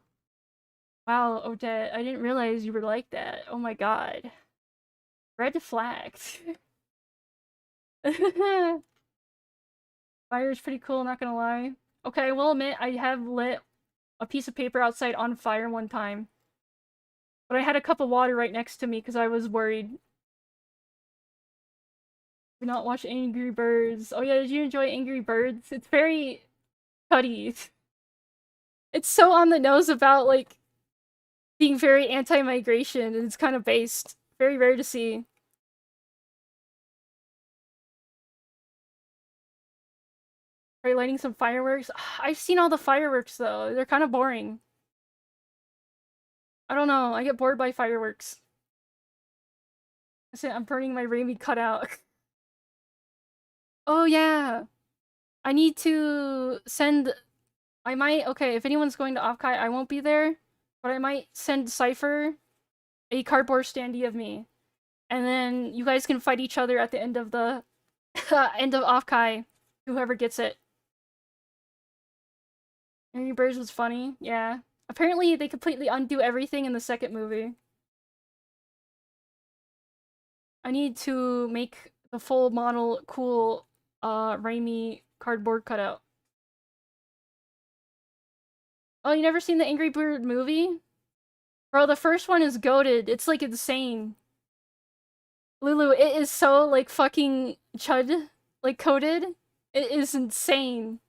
Wow, Odette, I didn't realize you were like that. Oh my god. Red flags. Fire is pretty cool, not gonna lie. Okay, I will admit, I have lit a piece of paper outside on fire one time. But I had a cup of water right next to me because I was worried. Do not watch Angry Birds. Oh yeah, did you enjoy Angry Birds? It's very cutty. It's so on the nose about, like, being very anti-migration, and it's kind of based. Very rare to see. Are you lighting some fireworks? I've seen all the fireworks, though. They're kind of boring. I don't know. I get bored by fireworks. I say I'm burning my raimAI cutout. Oh, yeah. I need to send... I might... Okay, if anyone's going to Offkai, I won't be there. But I might send Cypher a cardboard standee of me. And then you guys can fight each other at the end of the... end of Offkai. Whoever gets it. Angry Birds was funny. Yeah. Apparently, they completely undo everything in the second movie. I need to make the full model cool raimAI cardboard cutout. Oh, you never seen the Angry Bird movie? Bro, the first one is goated. It's like insane. Lulu, it is so like fucking chud, like coded. It is insane.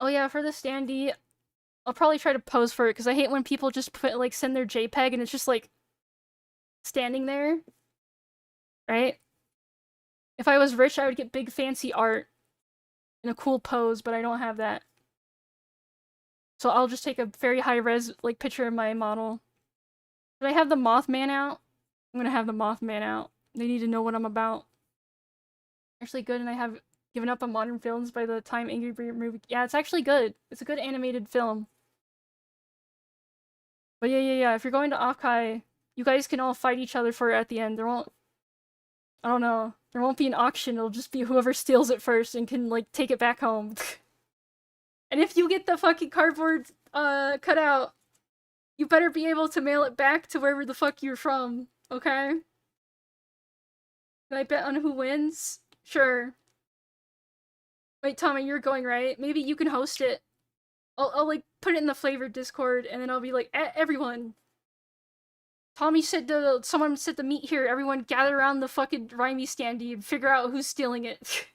Oh yeah, for the standee, I'll probably try to pose for it because I hate when people just put like send their JPEG and it's just like standing there. Right? If I was rich, I would get big fancy art in a cool pose, but I don't have that. So I'll just take a very high-res like picture of my model. Did I have the Mothman out? I'm gonna have the Mothman out. They need to know what I'm about. Actually good, and I have given up on modern films by the time Angry Bird movie. Yeah, it's actually good. It's a good animated film. But yeah. If you're going to Offkai, you guys can all fight each other for it at the end. There won't... I don't know. There won't be an auction. It'll just be whoever steals it first and can, like, take it back home. And if you get the fucking cardboard, cut out, you better be able to mail it back to wherever the fuck you're from, okay? Can I bet on who wins? Sure. Wait, Tommy, you're going, right? Maybe you can host it. I'll like, put it in the Flavr Discord, and then I'll be like, everyone! Tommy said someone said to meet here, everyone gather around the fucking raimAI standee and figure out who's stealing it.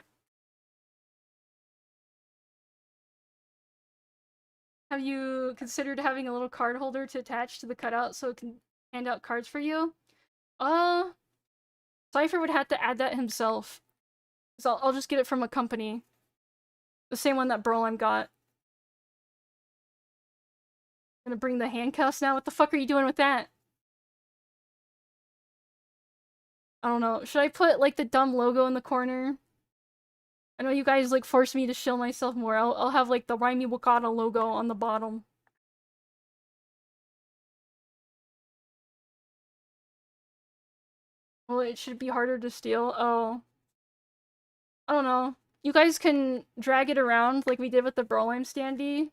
Have you considered having a little card holder to attach to the cutout so it can hand out cards for you? Cypher would have to add that himself. So I'll just get it from a company. The same one that Brolheim got. Gonna bring the handcuffs now? What the fuck are you doing with that? I don't know. Should I put, like, the dumb logo in the corner? I know you guys, like, forced me to shill myself more. I'll have, like, the raimAI Wakata logo on the bottom. Well, it should be harder to steal. Oh. I don't know. You guys can drag it around like we did with the Brolheim standee.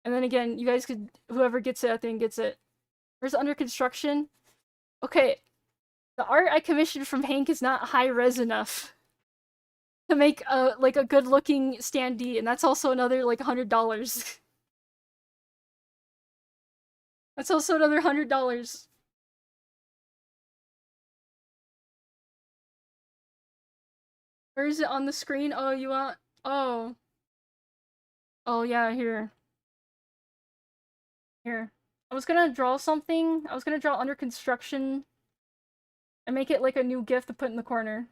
And then again, you guys could... Whoever gets it, I think, gets it. Where's under construction? Okay. The art I commissioned from Hank is not high-res enough to make a, like, a good-looking standee, and that's also another, like, $100. That's also another $100. Where is it on the screen? Oh, you want... Oh. Oh, yeah, here. Here. I was gonna draw something. I was gonna draw under construction and make it like a new GIF to put in the corner.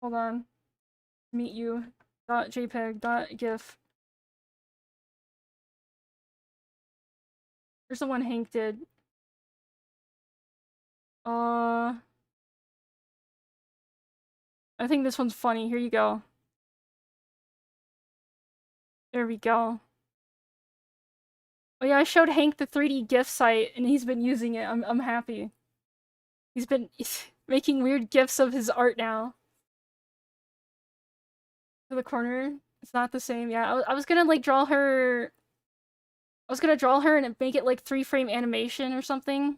Hold on. Meet you. .jpeg.gif. There's the one Hank did. I think this one's funny. Here you go. There we go. Oh yeah, I showed Hank the 3D GIF site, and he's been using it. I'm happy. He's making weird GIFs of his art now. To the corner. It's not the same. Yeah, I was gonna, like, draw her... I was gonna draw her and make it, like, 3-frame animation or something.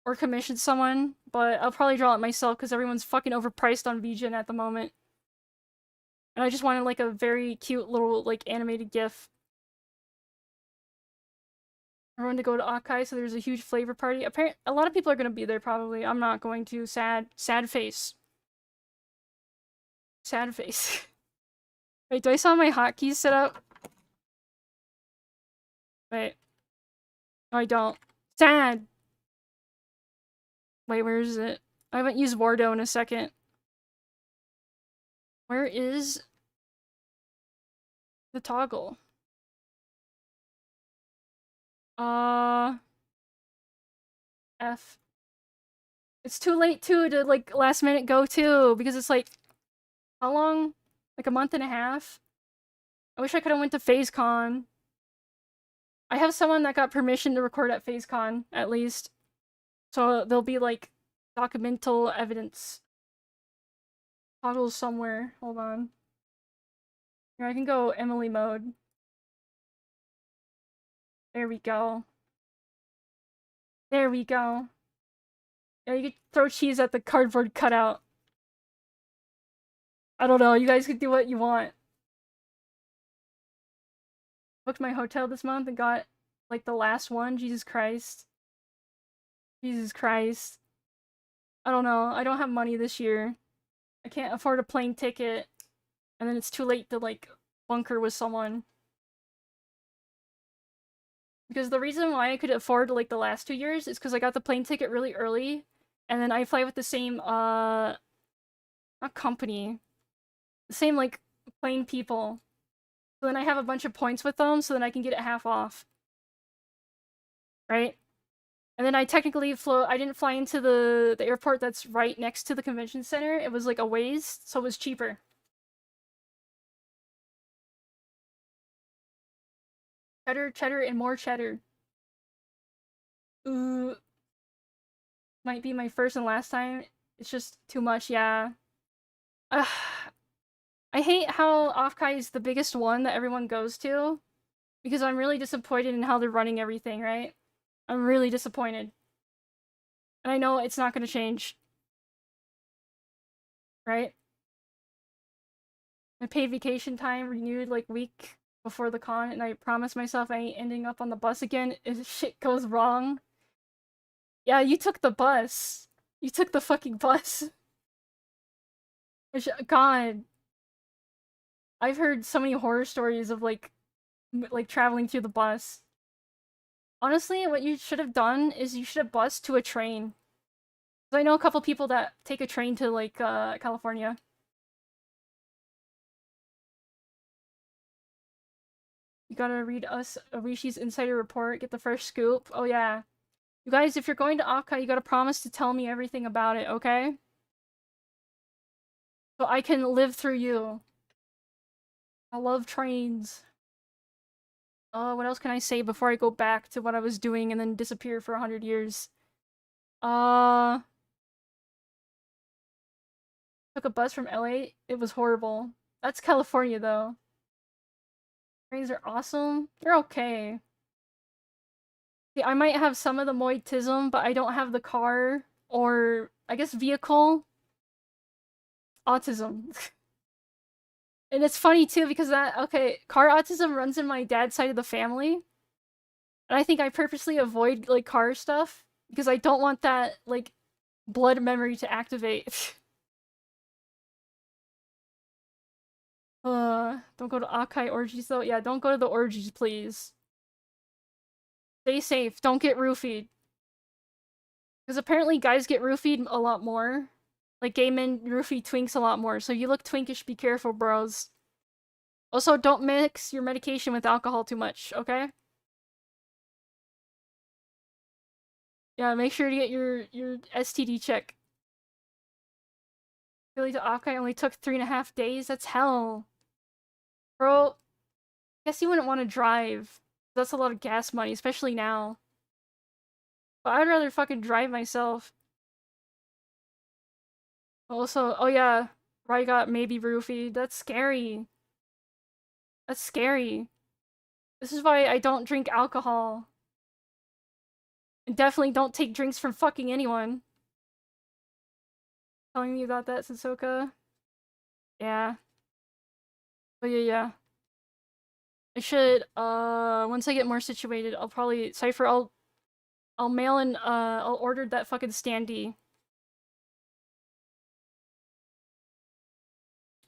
Or commission someone, but I'll probably draw it myself because everyone's fucking overpriced on VGen at the moment. And I just wanted, like, a very cute little, like, animated GIF. Everyone to go to Akai, so there's a huge Flavr party. Apparently, a lot of people are gonna be there probably. I'm not going to. Sad face. Sad face. Wait, do I still have my hotkeys set up? Wait. No, I don't. Sad! Wait, where is it? I haven't used Wardo in a second. Where is the toggle? F. It's too late too to like last minute go too, because it's like, how long? Like a month and a half? I wish I could have went to FazeCon. I have someone that got permission to record at FazeCon, at least. So there'll be like documental evidence. Toggles somewhere. Hold on. Here, I can go Emily mode. There we go. There we go. Yeah, you could throw cheese at the cardboard cutout. I don't know, you guys can do what you want. Booked my hotel this month and got, like, the last one. Jesus Christ. Jesus Christ. I don't know, I don't have money this year. I can't afford a plane ticket. And then it's too late to, like, bunker with someone. Because the reason why I could afford, like, the last 2 years is because I got the plane ticket really early. And then I fly with the same, not company. The same, like, plane people. So then I have a bunch of points with them, so then I can get it half off. Right? And then I technically I didn't fly into the airport that's right next to the convention center. It was, like, a ways, so it was cheaper. Cheddar, cheddar, and more cheddar. Ooh. Might be my first and last time. It's just too much, yeah. Ugh. I hate how Offkai is the biggest one that everyone goes to. Because I'm really disappointed in how they're running everything, right? I'm really disappointed. And I know it's not gonna change. Right? My paid vacation time renewed like week before the con, and I promised myself I ain't ending up on the bus again if shit goes wrong. Yeah, you took the bus. You took the fucking bus. Which, God. I've heard so many horror stories of like traveling through the bus. Honestly, what you should have done is you should have bused to a train. I know a couple people that take a train to like California. You gotta read us Arishi's insider report, get the first scoop. Oh yeah. You guys, if you're going to Akka, you gotta promise to tell me everything about it, okay? So I can live through you. I love trains. What else can I say before I go back to what I was doing and then disappear for 100 years? Took a bus from LA. It was horrible. That's California, though. Trains are awesome. They're okay. See, I might have some of the moitism, but I don't have the car or, I guess, vehicle autism. And it's funny, too, because car autism runs in my dad's side of the family. And I think I purposely avoid, like, car stuff because I don't want that, like, blood memory to activate. Don't go to Akai orgies, though. Yeah, don't go to the orgies, please. Stay safe. Don't get roofied. Because apparently guys get roofied a lot more. Like, gay men roofie twinks a lot more. So you look twinkish, be careful, bros. Also, don't mix your medication with alcohol too much, okay? Yeah, make sure to get your STD check. Philly to Akai only took 3.5 days? That's hell. Bro, guess you wouldn't want to drive. That's a lot of gas money, especially now. But I'd rather fucking drive myself. Also, oh yeah, Rai got maybe roofied. That's scary. That's scary. This is why I don't drink alcohol. And definitely don't take drinks from fucking anyone. Telling me about that, Sassoka? Yeah. Oh yeah, yeah. I should, once I get more situated, I'll probably, Cypher, I'll mail in, I'll order that fucking standee.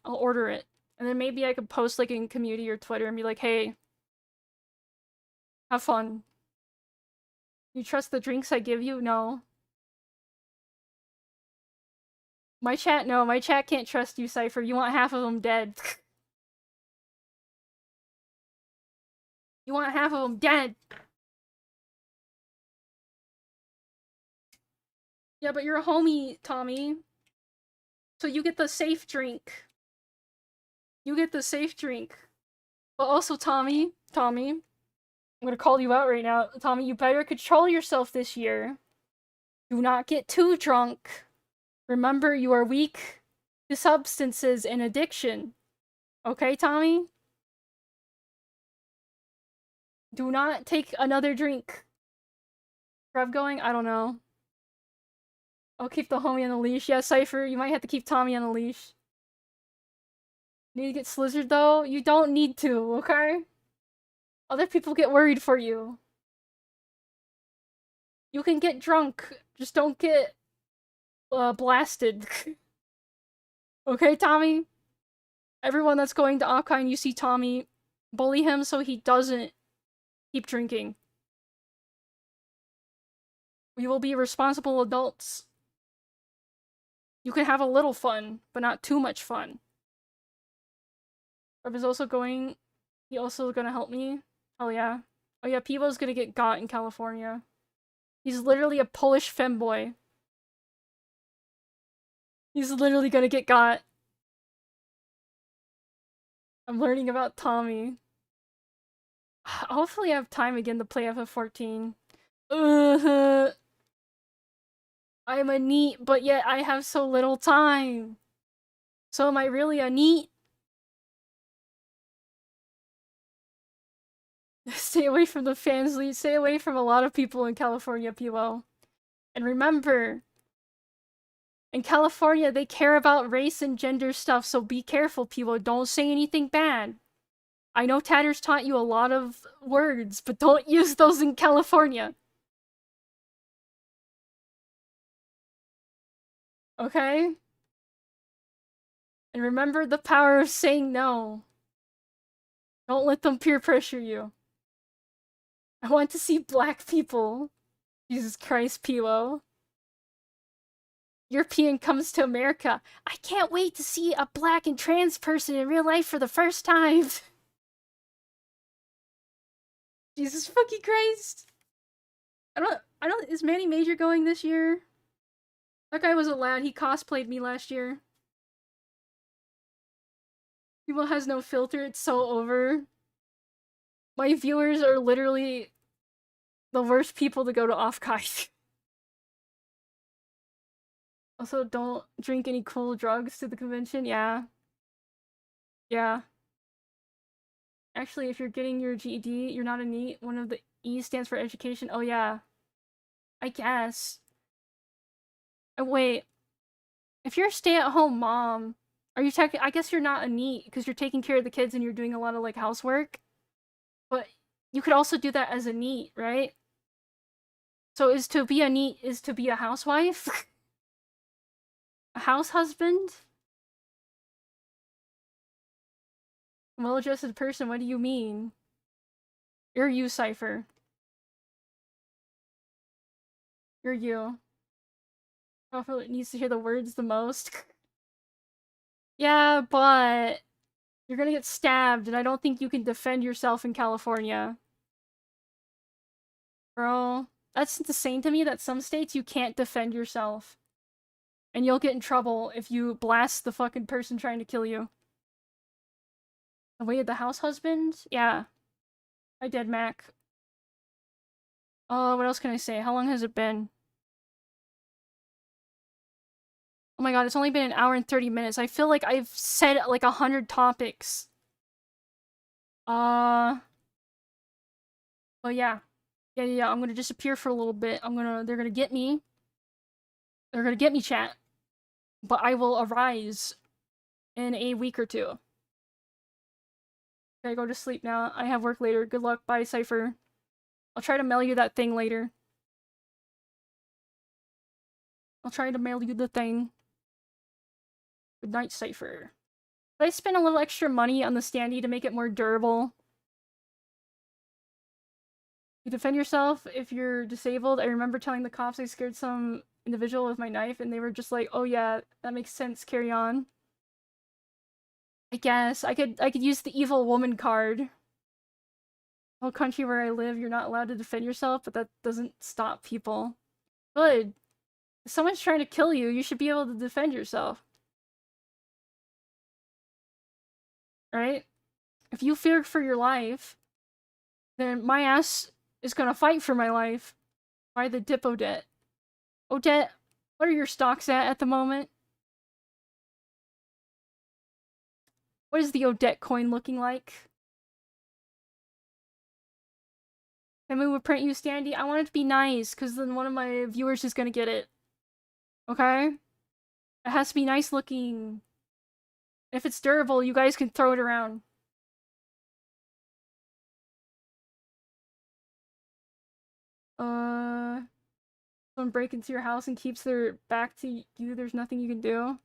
I'll order it. And then maybe I could post, like, in community or Twitter and be like, hey, have fun. You trust the drinks I give you? No. My chat, no. My chat can't trust you, Cypher. You want half of them dead. You want half of them dead. Yeah, but you're a homie, Tommy. So you get the safe drink. You get the safe drink. But also, Tommy, I'm gonna call you out right now. Tommy, you better control yourself this year. Do not get too drunk. Remember, you are weak to substances and addiction. Okay, Tommy? Do not take another drink. Rev going? I don't know. I'll keep the homie on the leash. Yeah, Cypher, you might have to keep Tommy on the leash. Need to get slizzard though? You don't need to, okay? Other people get worried for you. You can get drunk, just don't get blasted. Okay, Tommy? Everyone that's going to Akai and you see Tommy, bully him so he doesn't keep drinking. We will be responsible adults. You can have a little fun, but not too much fun. Rev is also going... He also gonna help me. Oh yeah. Oh yeah, Pivo's gonna get got in California. He's literally a Polish femboy. He's literally gonna get got. I'm learning about Tommy. Hopefully I have time again to play FF14. I'm a neat, but yet I have so little time. So am I really a neat? Stay away from the fans lead. Stay away from a lot of people in California, Pivo. And remember, in California, they care about race and gender stuff, so be careful, Pivo. Don't say anything bad. I know Tatter's taught you a lot of words, but don't use those in California. Okay? And remember the power of saying no. Don't let them peer pressure you. I want to see black people. Jesus Christ, Pilo. European comes to America. I can't wait to see a black and trans person in real life for the first time. Jesus fucking Christ. I don't, is Manny Major going this year? That guy was a lad, he cosplayed me last year. People has no filter, it's so over. My viewers are literally the worst people to go to off-kite. Also, don't drink any cool drugs to the convention, yeah. Yeah. Actually, if you're getting your GED, you're not a NEET. One of the E stands for education. Oh, yeah. I guess. Wait. If you're a stay-at-home mom, are you I guess you're not a NEET because you're taking care of the kids and you're doing a lot of, like, housework. But you could also do that as a NEET, right? So is to be a NEET is to be a housewife? A house husband? Well-adjusted person, what do you mean? You're you, Cypher. You're you. Whoever needs to hear the words the most. Yeah, but you're gonna get stabbed, and I don't think you can defend yourself in California. Bro, that's insane to me that some states you can't defend yourself. And you'll get in trouble if you blast the fucking person trying to kill you. Away the house husband? Yeah. I did, Mac. What else can I say? How long has it been? Oh my god, it's only been an hour and 30 minutes. I feel like I've said like 100 topics. But yeah. Yeah, I'm gonna disappear for a little bit. They're gonna get me. They're gonna get me, chat. But I will arise in a week or two. Gotta go to sleep now. I have work later. Good luck. Bye, Cypher. I'll try to mail you that thing later. I'll try to mail you the thing. Good night, Cypher. Did I spend a little extra money on the standee to make it more durable? You defend yourself if you're disabled. I remember telling the cops I scared some individual with my knife, and they were just like, "Oh yeah, that makes sense. Carry on." I guess I could use the evil woman card. Whole country where I live, you're not allowed to defend yourself, but that doesn't stop people. Good. If someone's trying to kill you, you should be able to defend yourself. Right? If you fear for your life, then my ass is gonna fight for my life. Buy the dip, Odette. Odette, what are your stocks at the moment? What is the Odette coin looking like? Emma would print you standee. I want it to be nice, because then one of my viewers is gonna get it. Okay? It has to be nice looking. If it's durable, you guys can throw it around. Someone break into your house and keeps their back to you, there's nothing you can do?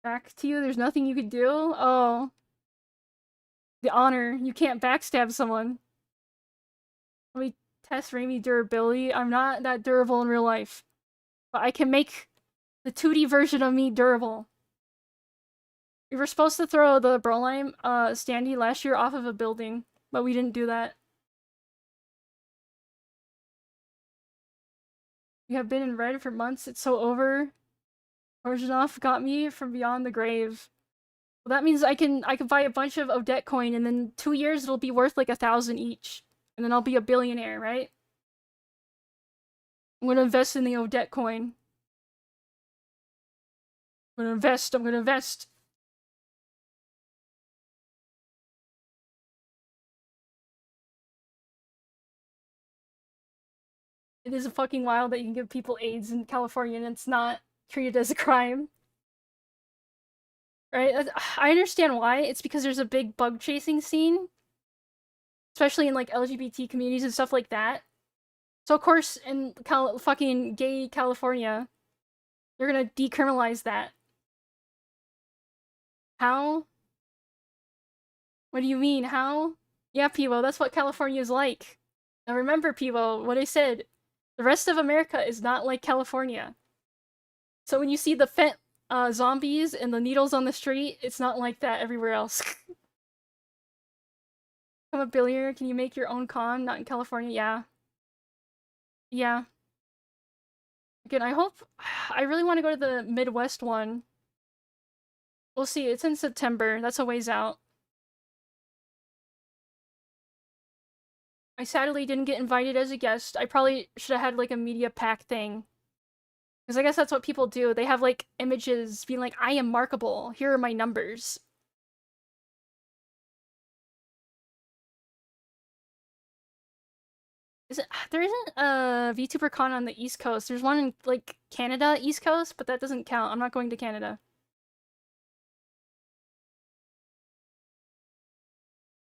Back to you, there's nothing you can do? Oh. The honor. You can't backstab someone. Let me test raimAI durability. I'm not that durable in real life. But I can make the 2D version of me durable. We were supposed to throw the Brolime standee last year off of a building, but we didn't do that. We have been in red for months. It's so over. Orjanov got me from beyond the grave. Well, that means I can buy a bunch of Odette coin, and then 2 years it'll be worth like 1,000 each, and then I'll be a billionaire, right? I'm gonna invest in the Odette coin. I'm gonna invest. I'm gonna invest. It is fucking wild that you can give people AIDS in California and it's not treated as a crime. Right? I understand why. It's because there's a big bug chasing scene. Especially in like LGBT communities and stuff like that. So of course in fucking gay California, they're gonna decriminalize that. How? What do you mean, how? Yeah, Pivo, that's what California is like. Now remember, Pivo, what I said. The rest of America is not like California. So when you see the fent zombies and the needles on the street, it's not like that everywhere else. Become a billionaire, can you make your own con? Not in California, yeah. Yeah. Again, I hope... I really want to go to the Midwest one. We'll see, it's in September. That's a ways out. I sadly didn't get invited as a guest. I probably should have had like a media pack thing. Because I guess that's what people do. They have like images being like, I am markable. Here are my numbers. There isn't a VTuber con on the East Coast. There's one in like Canada, East Coast, but that doesn't count. I'm not going to Canada.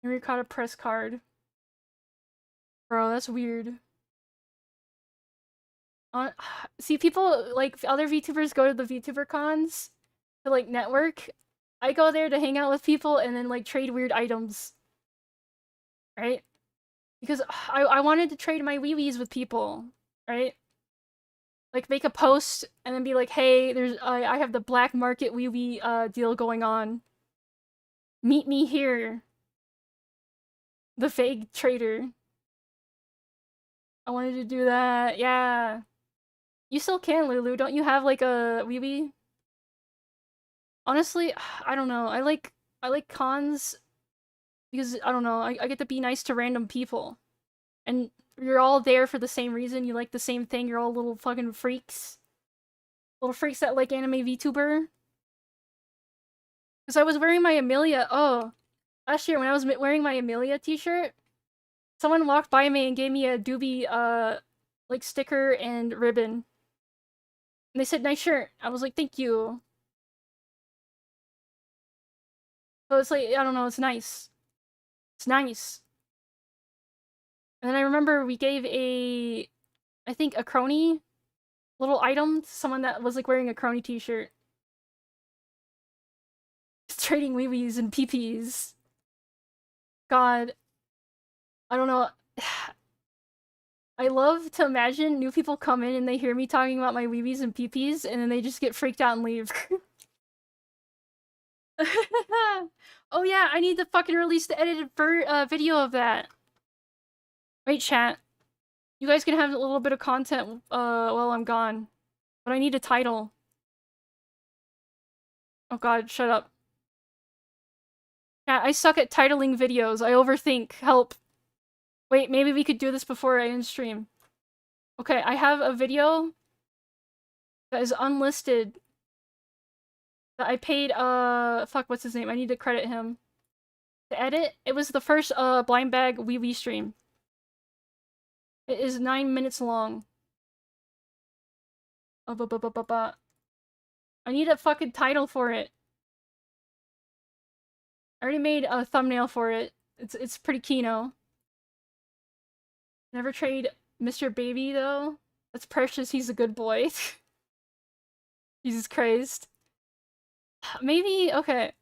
Never caught a press card. Bro, that's weird. See, people, like, other VTubers go to the VTuber cons to, like, network. I go there to hang out with people and then, like, trade weird items. Right? Because I wanted to trade my wee-wees with people. Right? Like, make a post and then be like, hey, I have the black market wee-wee, deal going on. Meet me here. The fake trader. I wanted to do that, yeah. You still can, Lulu. Don't you have, like, a wee-wee? Honestly, I don't know. I like cons because, I don't know, I get to be nice to random people. And you're all there for the same reason. You like the same thing. You're all little fucking freaks. Little freaks that like anime VTuber. Because I was wearing my Amelia... Oh. Last year when I was wearing my Amelia t-shirt, someone walked by me and gave me a doobie, like, sticker and ribbon. And they said, nice shirt. I was like, thank you. So it's like, I don't know, it's nice. It's nice. And then I remember we gave I think a crony little item to someone that was like wearing a crony t-shirt. Trading wee-wees and pee-pees. God. I don't know. I love to imagine new people come in and they hear me talking about my wee-wees and pee-pees and then they just get freaked out and leave. Oh yeah, I need to fucking release the edited video of that. Wait, chat. You guys can have a little bit of content while I'm gone. But I need a title. Oh god, shut up. Chat, I suck at titling videos. I overthink. Help. Wait, maybe we could do this before I end stream. Okay, I have a video that is unlisted that I paid, fuck, what's his name? I need to credit him. To edit. It was the first, blind bag wee wee stream. It is 9 minutes long. I need a fucking title for it. I already made a thumbnail for it. It's pretty kino. Never trade Mr. Baby, though. That's precious, he's a good boy. Jesus Christ. Maybe, okay.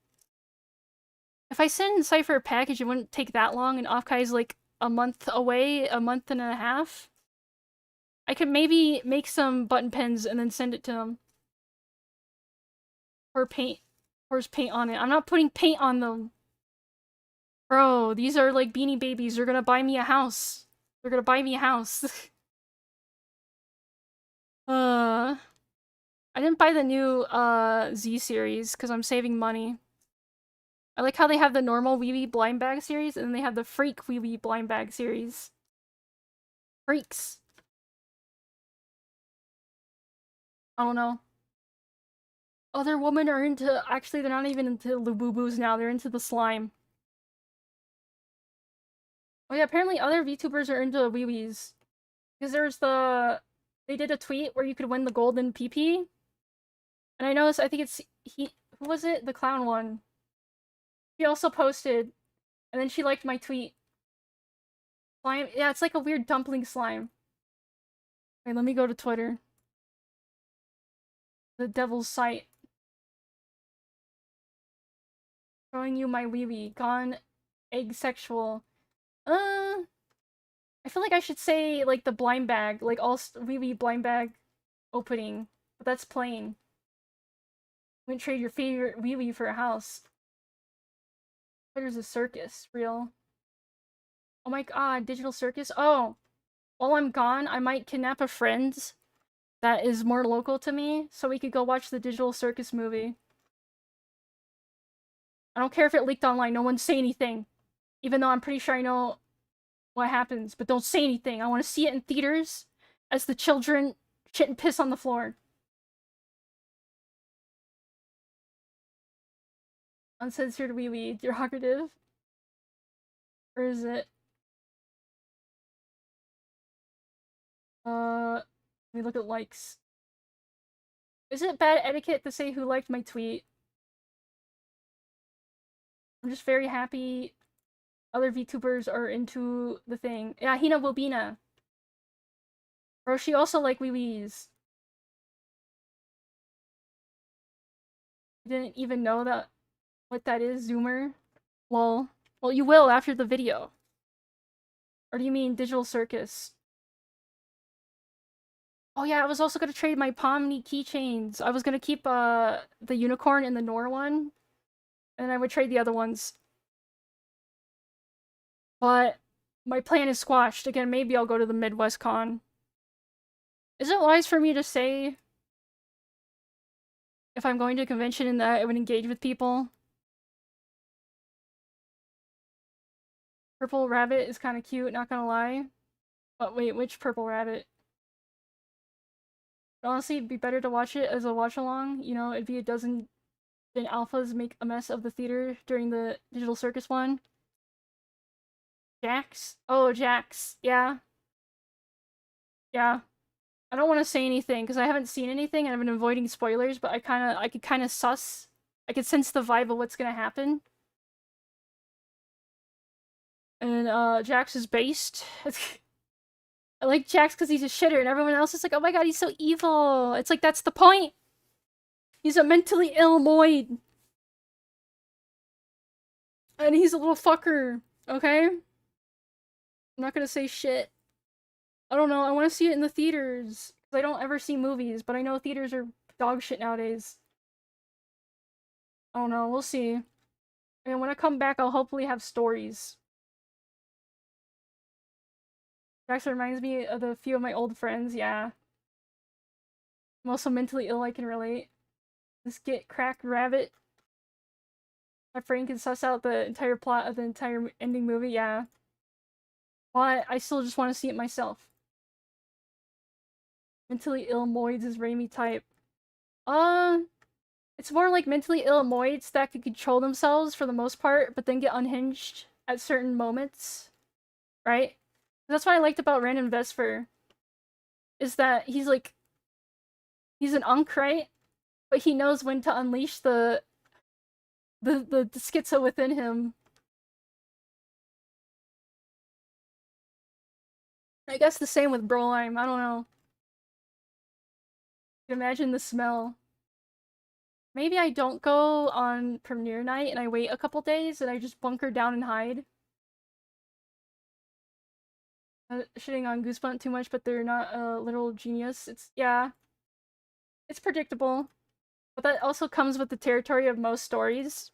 If I send Cypher a package, it wouldn't take that long, and Offkai's like a month away, a month and a half. I could maybe make some button pens and then send it to him. Or paint. Pours paint on it. I'm not putting paint on them. Bro, these are like Beanie Babies. They're gonna buy me a house. They're gonna buy me a house. I didn't buy the new, Z series, because I'm saving money. I like how they have the normal Wee Wee blind bag series, and then they have the Freak Wee Wee blind bag series. Freaks. I don't know. Other women are into- actually, they're not even into Lububu's now, they're into the slime. Oh yeah, apparently other VTubers are into Wee Wees. Because there's the- they did a tweet where you could win the golden PP. And I noticed, I think it's- who was it? The clown one. She also posted, and then she liked my tweet. Slime? Yeah, it's like a weird dumpling slime. Wait, let me go to Twitter. The devil's sight. Showing you my wee wee. Gone egg sexual. I feel like I should say, like, the blind bag. Like, all wee wee blind bag opening. But that's plain. Wouldn't trade your favorite wee wee for a house. Twitter's a circus. Real. Oh my god, digital circus? Oh! While I'm gone, I might kidnap a friend that is more local to me, so we could go watch the digital circus movie. I don't care if it leaked online, no one say anything. Even though I'm pretty sure I know what happens, but don't say anything. I want to see it in theaters as the children shit and piss on the floor. Uncensored wee wee, derogative? Or is it? Let me look at likes. Is it bad etiquette to say who liked my tweet? I'm just very happy other VTubers are into the thing. Yeah, Hina Wobina. Bro, she also like wee wees. Didn't even know that what that is, Zoomer. Lol. Well, you will after the video. Or do you mean digital circus? Oh yeah, I was also gonna trade my Pomni keychains. I was gonna keep the unicorn and the Nor one, and I would trade the other ones. But my plan is squashed. Again, maybe I'll go to the Midwest Con. Is it wise for me to say if I'm going to a convention and that I would engage with people? Purple Rabbit is kind of cute, not gonna lie. But wait, which Purple Rabbit? Honestly, it'd be better to watch it as a watch-along. You know, it'd be a dozen alphas make a mess of the theater during the digital circus one. Jax? Oh, Jax. Yeah. Yeah. I don't want to say anything because I haven't seen anything and I've been avoiding spoilers, but I could kind of suss. I could sense the vibe of what's gonna happen. And Jax is based. I like Jax because he's a shitter, and everyone else is like, oh my god, he's so evil. It's like, that's the point. He's a mentally ill Moid. And he's a little fucker, okay? I'm not gonna say shit. I don't know, I want to see it in the theaters. I don't ever see movies, but I know theaters are dog shit nowadays. I don't know, we'll see. And when I come back, I'll hopefully have stories. Jax reminds me of a few of my old friends, yeah. I'm also mentally ill, I can relate. This get cracked rabbit. My brain can suss out the entire plot of the entire ending movie, yeah. But I still just want to see it myself. Mentally ill Moids is raimAI type. It's more like mentally ill Moids that can control themselves for the most part, but then get unhinged at certain moments. Right? That's what I liked about Random Vesper. Is that he's like... He's an unk, right? But he knows when to unleash the schizo within him. I guess the same with Brolime, I don't know. Imagine the smell. Maybe I don't go on premiere night and I wait a couple days and I just bunker down and hide. Shitting on Goosebump too much, but they're not a literal genius. Yeah. It's predictable. But that also comes with the territory of most stories.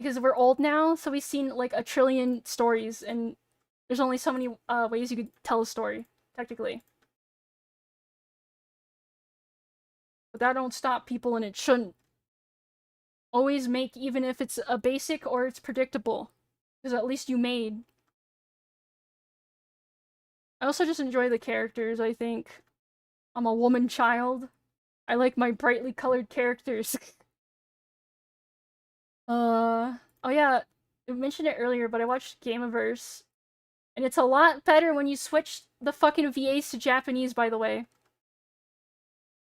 Because we're old now, so we've seen like a trillion stories, and there's only so many ways you could tell a story, technically. But that don't stop people, and it shouldn't. Always make, even if it's a basic or it's predictable. Because at least you made. I also just enjoy the characters, I think. I'm a woman child. I like my brightly colored characters. Oh yeah, I mentioned it earlier, but I watched Gameaverse. And it's a lot better when you switch the fucking VAs to Japanese, by the way.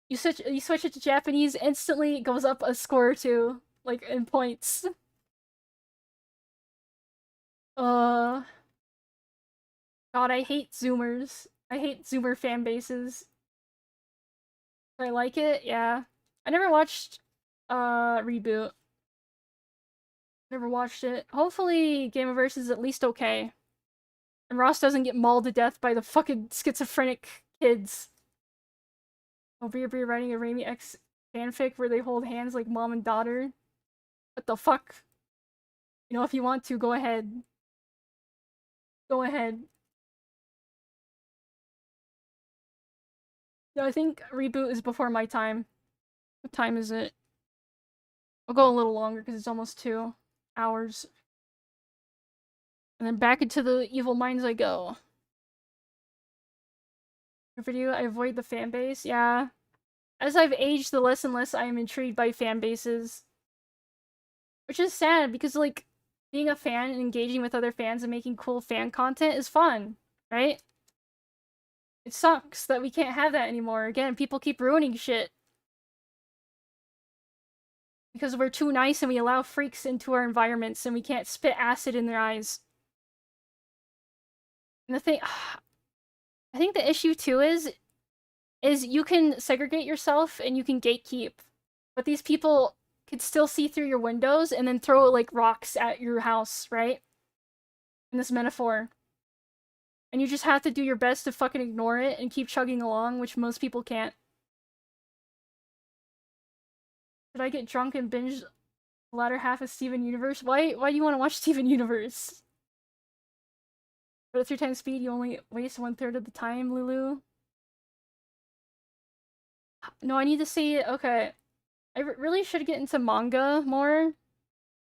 You switch it to Japanese, instantly it goes up a score or two, like, in points. God, I hate Zoomers. I hate Zoomer fan bases. Do I like it? Yeah. I never watched, Reboot. Never watched it. Hopefully Gameaverse is at least okay. And Ross doesn't get mauled to death by the fucking schizophrenic kids. Over here writing a raimAI X fanfic where they hold hands like mom and daughter. What the fuck? You know, if you want to, go ahead. Go ahead. No, I think Reboot is before my time. What time is it? I'll go a little longer because it's almost 2 hours. And then back into the evil minds I go. Your video, I avoid the fan base. Yeah. As I've aged, the less and less I am intrigued by fan bases. Which is sad because, like, being a fan and engaging with other fans and making cool fan content is fun, right? It sucks that we can't have that anymore. Again, people keep ruining shit. Because we're too nice and we allow freaks into our environments and we can't spit acid in their eyes. And the thing... I think the issue, too, is you can segregate yourself and you can gatekeep. But these people could still see through your windows and then throw, like, rocks at your house, right? In this metaphor. And you just have to do your best to fucking ignore it and keep chugging along, which most people can't. Did I get drunk and binge the latter half of Steven Universe? Why do you want to watch Steven Universe? But at 3 times speed, you only waste 1/3 of the time, Lulu. No, I need to see... Okay. I really should get into manga more.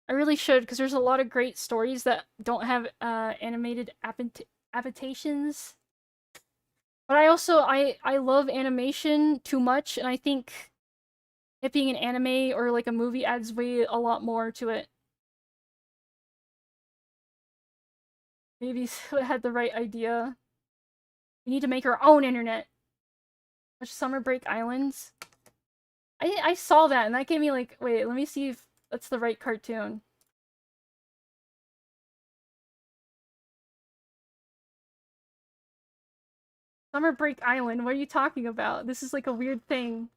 I really should, because there's a lot of great stories that don't have animated adaptations. But I also... I love animation too much, and I think it being an anime or like a movie adds way a lot more to it. Maybe I had the right idea. We need to make our own internet. Watch Summer Break Islands. I saw that and that gave me like, wait, let me see if that's the right cartoon. Summer Break Island, what are you talking about? This is like a weird thing.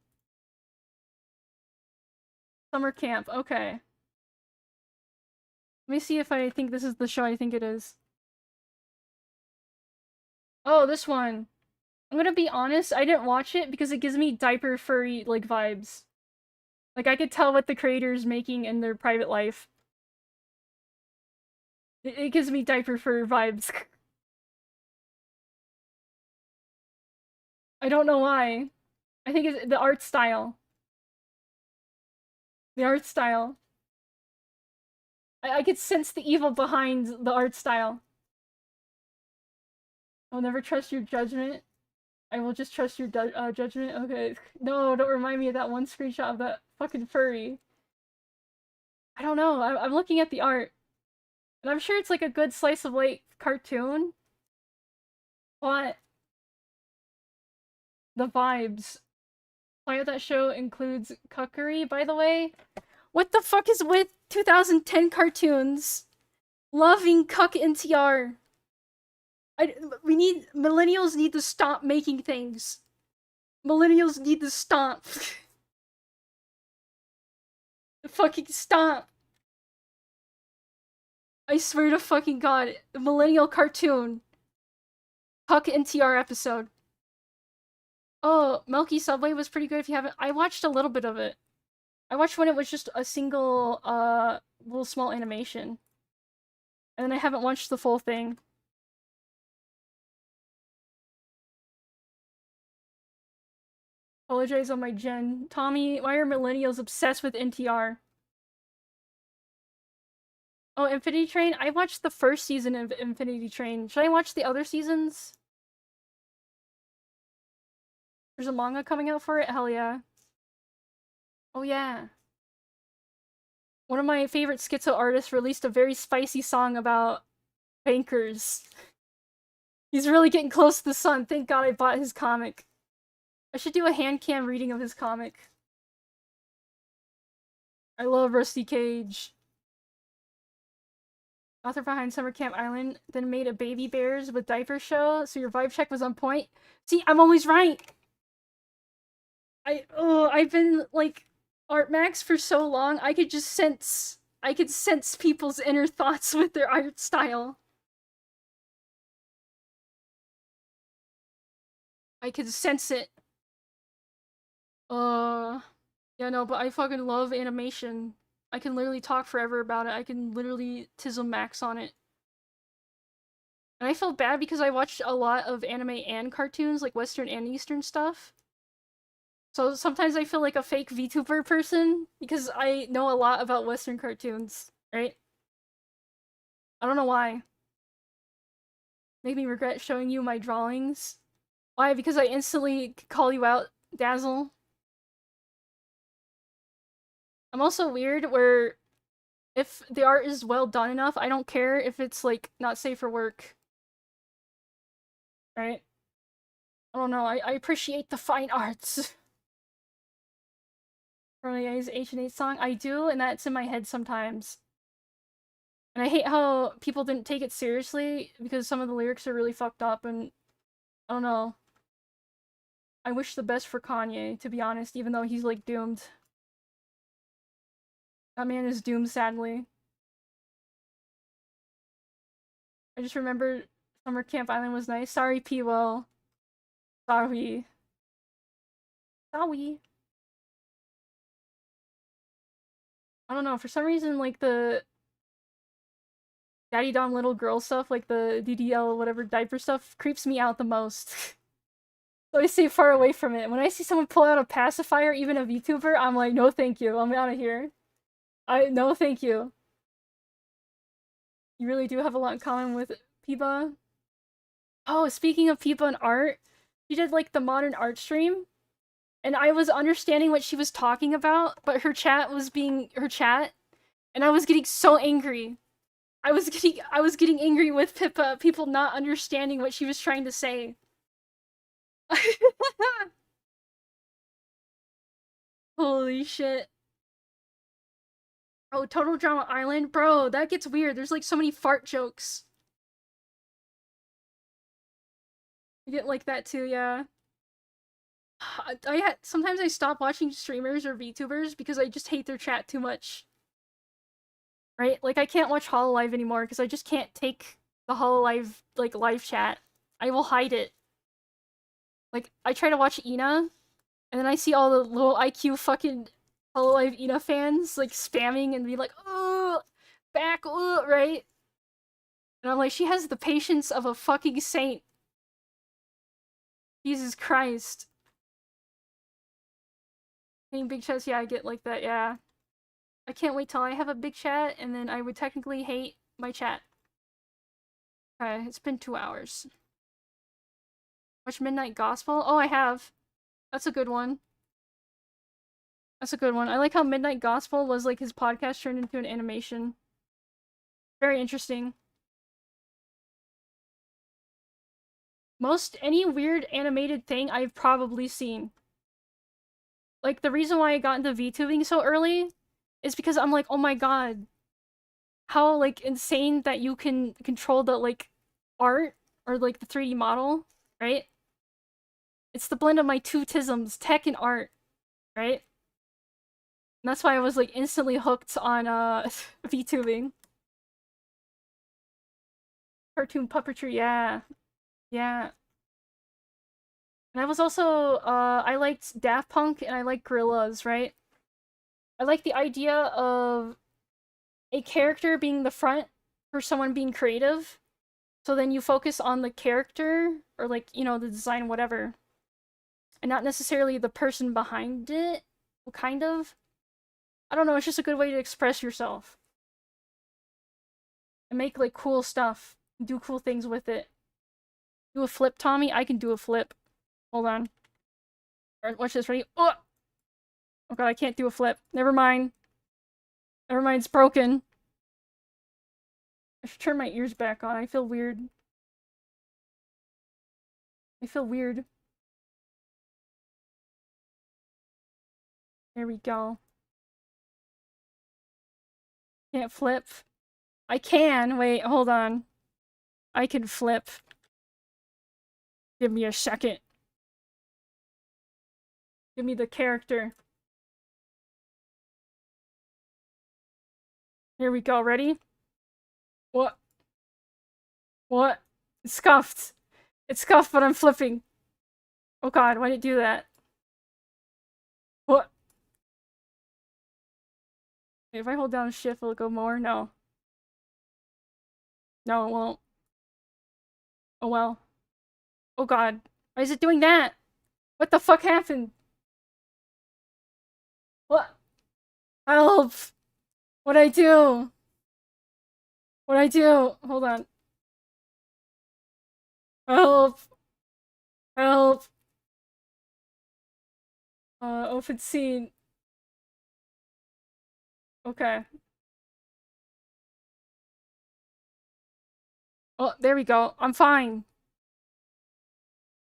Summer camp, okay. Let me see if I think this is the show I think it is. Oh, this one. I'm gonna be honest, I didn't watch it because it gives me diaper furry, like, vibes. Like, I could tell what the creator's making in their private life. It gives me diaper fur vibes. I don't know why. I think it's the art style. The art style. I could sense the evil behind the art style. I'll never trust your judgment. I will just trust your judgment. Okay. No, don't remind me of that one screenshot of that fucking furry. I don't know. I'm looking at the art. And I'm sure it's like a good slice of life cartoon. But the vibes. Why that show includes cuckery, by the way. What the fuck is with 2010 cartoons? Loving cuck NTR. Millennials need to stop making things. Millennials need to stop. Fucking stop. I swear to fucking god. The millennial cartoon. Cuck NTR episode. Oh, Milky Subway was pretty good if you haven't. I watched a little bit of it. I watched when it was just a single, little small animation. And then I haven't watched the full thing. Apologize on my gen. Tommy, why are millennials obsessed with NTR? Oh, Infinity Train? I watched the first season of Infinity Train. Should I watch the other seasons? There's a manga coming out for it? Hell yeah. Oh yeah. One of my favorite schizo artists released a very spicy song about bankers. He's really getting close to the sun. Thank god I bought his comic. I should do a hand cam reading of his comic. I love Rusty Cage. Author behind Summer Camp Island then made a Baby Bears with diaper show, so your vibe check was on point. See, I'm always right! I've been, like, Art Max for so long, I could sense people's inner thoughts with their art style. I could sense it. Yeah, no, but I fucking love animation. I can literally talk forever about it. I can literally tizzle max on it. And I felt bad because I watched a lot of anime and cartoons, like Western and Eastern stuff. So sometimes I feel like a fake VTuber person because I know a lot about Western cartoons, right? I don't know why. Make me regret showing you my drawings. Why? Because I instantly call you out, Dazzle. I'm also weird where if the art is well done enough, I don't care if it's, like, not safe for work. Right? I don't know, I appreciate the fine arts. Early H&H song? I do, and that's in my head sometimes. And I hate how people didn't take it seriously because some of the lyrics are really fucked up and I don't know. I wish the best for Kanye, to be honest, even though he's, like, doomed. That man is doomed, sadly. I just remembered Summer Camp Island was nice. Sorry, P-Well. Sorry. Sorry. I don't know, for some reason, like, the Daddy Dom Little Girl stuff, like the DDL whatever diaper stuff, creeps me out the most. So I stay far away from it. When I see someone pull out a pacifier, even a VTuber, I'm like, no thank you, I'm out of here. No thank you. You really do have a lot in common with Piba. Oh, speaking of Piba and art, she did, like, the modern art stream. And I was understanding what she was talking about, but her chat was being her chat, and I was getting so angry. I was getting angry with Pippa, people not understanding what she was trying to say. Holy shit. Oh, Total Drama Island? Bro, that gets weird. There's, like, so many fart jokes. I get like that too, yeah. Sometimes I stop watching streamers or VTubers because I just hate their chat too much. Right? Like I can't watch Hololive anymore because I just can't take the Hololive like live chat. I will hide it. Like I try to watch Ina, and then I see all the low IQ fucking Hololive Ina fans like spamming and be like, "Oh, back, right?" And I'm like, she has the patience of a fucking saint. Jesus Christ. Getting big chats, yeah, I get like that, yeah. I can't wait till I have a big chat, and then I would technically hate my chat. Okay, it's been 2 hours. Watch Midnight Gospel? Oh, I have. That's a good one. That's a good one. I like how Midnight Gospel was like his podcast turned into an animation. Very interesting. Any weird animated thing I've probably seen. Like, the reason why I got into VTubing so early is because I'm like, oh my god. How, like, insane that you can control the, like, art or, like, the 3D model, right? It's the blend of my two tisms, tech and art, right? And that's why I was, like, instantly hooked on, VTubing. Cartoon puppetry, yeah. Yeah. And I was also, I liked Daft Punk and I liked Gorillaz, right? I like the idea of a character being the front for someone being creative. So then you focus on the character, or like, you know, the design, whatever. And not necessarily the person behind it, kind of. I don't know, it's just a good way to express yourself. And make, like, cool stuff. Do cool things with it. Do a flip, Tommy? I can do a flip. Hold on. Alright, watch this, ready? Oh! Oh god, I can't do a flip. Never mind. Never mind, it's broken. I should turn my ears back on. I feel weird. I feel weird. There we go. Can't flip. I can! Wait, hold on. I can flip. Give me a second. Give me the character. Here we go, ready? What? What? It's scuffed. It's scuffed, but I'm flipping. Oh god, why did it do that? What? If I hold down shift, will it go more? No. No, it won't. Oh well. Oh god. Why is it doing that? What the fuck happened? What? Help! What'd I do? What'd I do? Hold on. Help! Help! Open scene. Okay. Oh, there we go. I'm fine.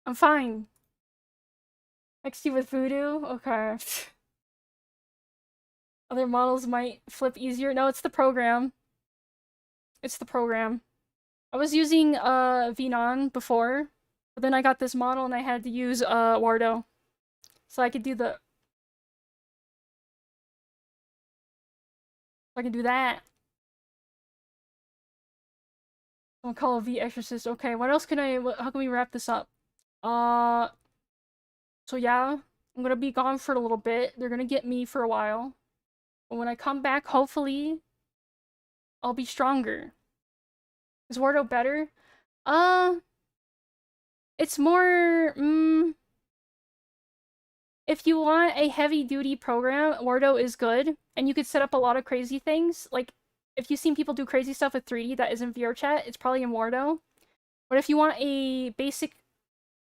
I'm fine. XD with voodoo? Okay. Other models might flip easier. No, it's the program. It's the program. I was using Vnon before, but then I got this model and I had to use Wardo. So I could do the... I can do that. I'll call a V Exorcist. Okay, what else can I... How can we wrap this up? So yeah, I'm gonna be gone for a little bit. They're gonna get me for a while. But when I come back, hopefully, I'll be stronger. Is Wardo better? It's more, if you want a heavy-duty program, Wardo is good. And you could set up a lot of crazy things. Like, if you've seen people do crazy stuff with 3D that isn't VRChat, it's probably in Wardo. But if you want a basic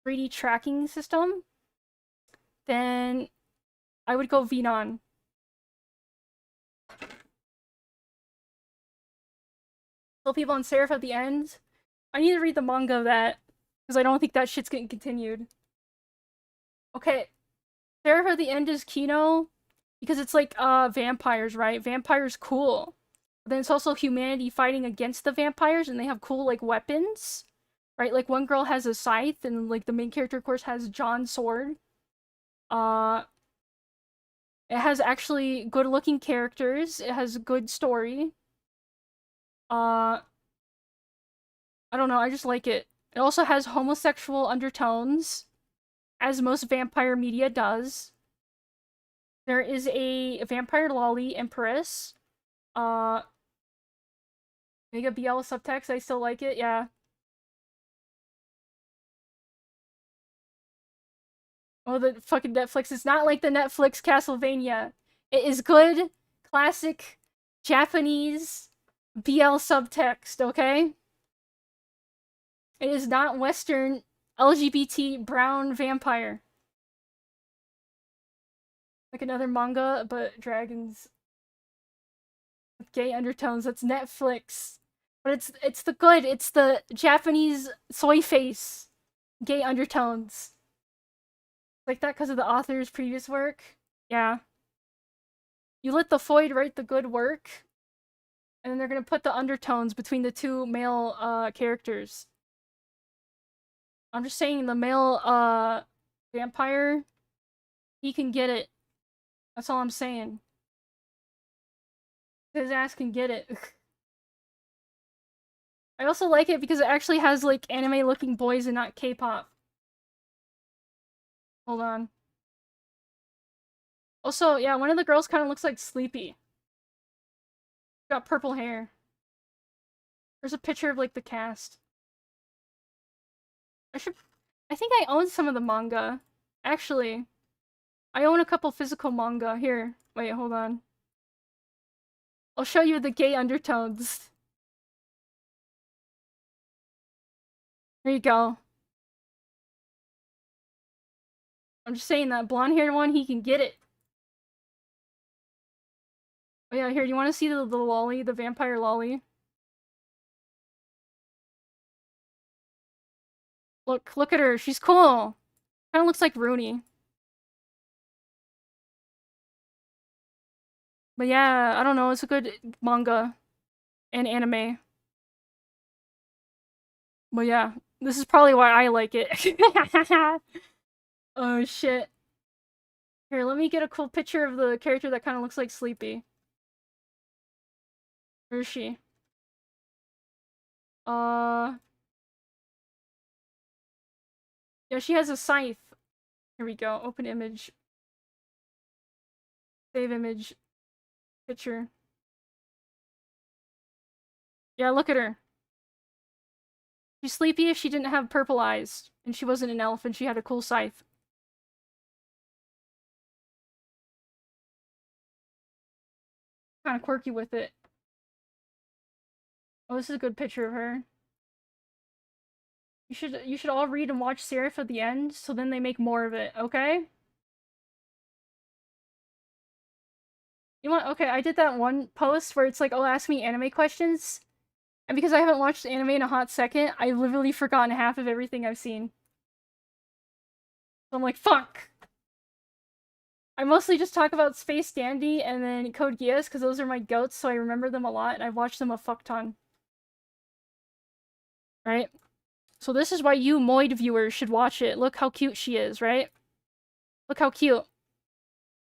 3D tracking system, then I would go Vnon. Kill people on Seraph at the end. I need to read the manga of that, because I don't think that shit's getting continued. Okay, Seraph at the end is Kino, because it's like, vampires, right? Vampires cool. But then it's also humanity fighting against the vampires, and they have cool, like, weapons. right? Like one girl has a scythe, and like the main character, of course, has John's sword. Uh, it has actually good-looking characters. It has a good story. Uh, I don't know. I just like it. It also has homosexual undertones, as most vampire media does. There is a vampire lolly empress. Uh, Mega BL subtext. I still like it. Yeah. Oh, the fucking Netflix. It's not like the Netflix Castlevania. It is good, classic, Japanese BL subtext, okay? It is not Western LGBT brown vampire. Like another manga, but dragons with gay undertones. That's Netflix. But it's the good, it's the Japanese soy face gay undertones. Like that because of the author's previous work. Yeah. You let the Foyd write the good work, and then they're gonna put the undertones between the two male characters. I'm just saying the male vampire, he can get it. That's all I'm saying. His ass can get it. I also like it because it actually has like anime looking boys and not K-pop. Hold on. Also, yeah, one of the girls kind of looks like Sleepy. Got purple hair. There's a picture of like the cast. I think I own some of the manga. Actually, I own a couple physical manga. Here, wait, hold on. I'll show you the gay undertones. There you go. I'm just saying that blonde-haired one, he can get it. Oh yeah, here, do you want to see the lolly, the vampire lolly? Look at her. She's cool. Kind of looks like Rooney. But yeah, I don't know. It's a good manga and anime. But yeah, this is probably why I like it. Oh shit. Here, let me get a cool picture of the character that kind of looks like Sleepy. Where is she? Yeah, she has a scythe. Here we go. Open image. Save image. Picture. Yeah, look at her. She's sleepy if she didn't have purple eyes, and she wasn't an elf, and she had a cool scythe. Kind of quirky with it. Oh, this is a good picture of her. You should all read and watch Seraph at the end, so then they make more of it, okay? You know what? Okay, I did that one post where it's like, oh, ask me anime questions. And because I haven't watched anime in a hot second, I've literally forgotten half of everything I've seen. So I'm like, fuck! I mostly just talk about Space Dandy and then Code Geass, because those are my goats, so I remember them a lot, and I've watched them a fuck ton. Right? So this is why you Moid viewers should watch it. Look how cute she is, right? Look how cute.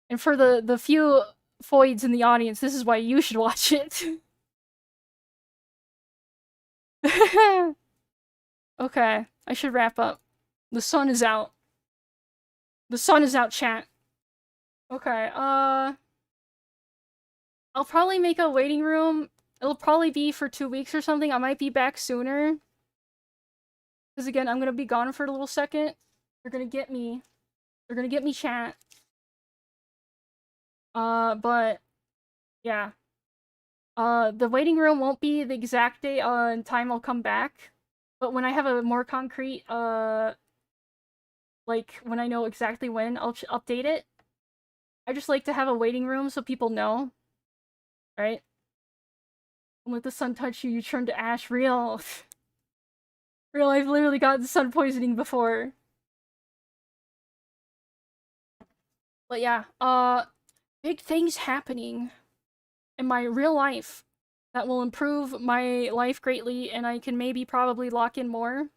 And for the few Foids in the audience, this is why you should watch it. Okay, I should wrap up. The sun is out. The sun is out, chat. Okay, I'll probably make a waiting room. It'll probably be for 2 weeks or something. I might be back sooner. Because again, I'm gonna be gone for a little second. They're gonna get me. They're gonna get me, chat. But yeah. The waiting room won't be the exact date and time I'll come back. But when I have a more concrete, like, when I know exactly when, I'll update it. I just like to have a waiting room so people know. Right? Don't let the sun touch you, you turn to ash. Real. Real, I've literally gotten sun poisoning before. But yeah, big things happening in my real life that will improve my life greatly, and I can maybe probably lock in more.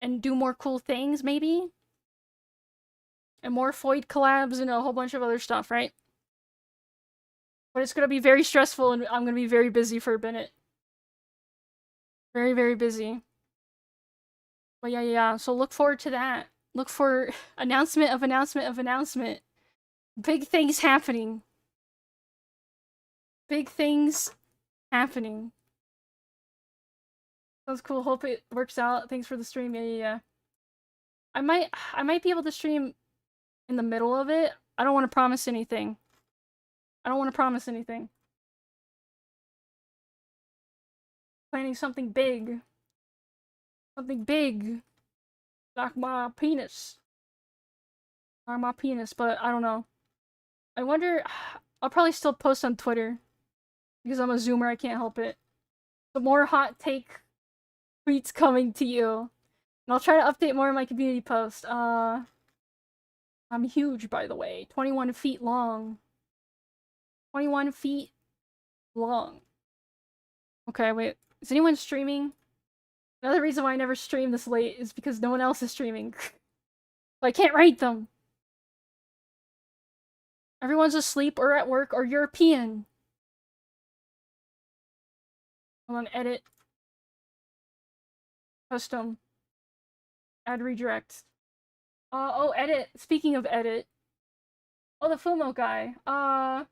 and do more cool things, maybe? And more Foid collabs and a whole bunch of other stuff, right? But it's gonna be very stressful and I'm gonna be very busy for a minute. Very, very busy. But yeah. So look forward to that. Look for announcement of announcement of announcement. Big things happening. Big things happening. Sounds cool. Hope it works out. Thanks for the stream. Yeah. I might be able to stream in the middle of it. I don't want to promise anything. Planning something big. Something big. Like my penis. Or my penis, but I don't know. I wonder... I'll probably still post on Twitter. Because I'm a zoomer, I can't help it. So more hot take tweets coming to you. And I'll try to update more of my community posts. I'm huge, by the way. 21 feet long. 21 feet long. Okay, wait. Is anyone streaming? Another reason why I never stream this late is because no one else is streaming. So I can't rate them. Everyone's asleep or at work or European. Hold on, edit. Custom. Add redirect. Oh, edit. Speaking of edit. Oh, the Fumo guy. I'll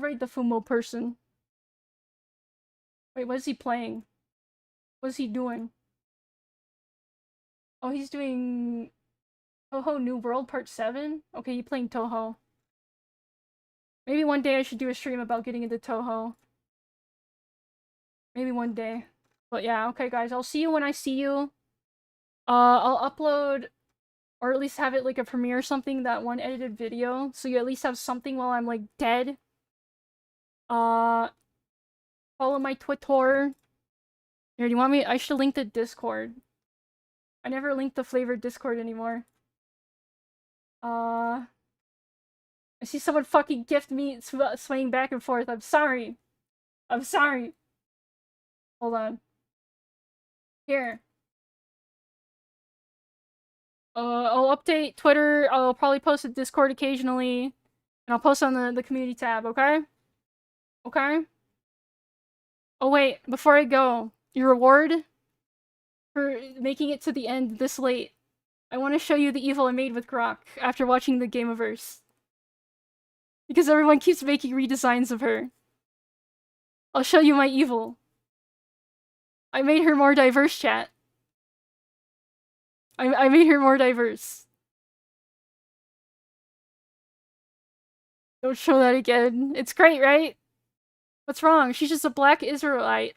rate the Fumo person. Wait, what is he playing? What is he doing? Oh, he's doing Touhou New World Part 7? Okay, he's playing Touhou. Maybe one day I should do a stream about getting into Touhou. Maybe one day. But yeah, okay guys, I'll see you when I see you. I'll upload, or at least have it like a premiere or something, that one edited video, so you at least have something while I'm like dead. Follow my Twitter. Here, do you want me? I should link the Discord. I never linked the Flavr Discord anymore. I see someone fucking gift me swaying back and forth. I'm sorry. I'm sorry. Hold on. Here. I'll update Twitter. I'll probably post a Discord occasionally. And I'll post on the community tab, okay? Okay? Oh wait, before I go, your reward for making it to the end this late. I want to show you the evil I made with Grok after watching the Gameverse. Because everyone keeps making redesigns of her. I'll show you my evil. I made her more diverse, chat. I made her more diverse. Don't show that again. It's great, right? What's wrong? She's just a black Israelite.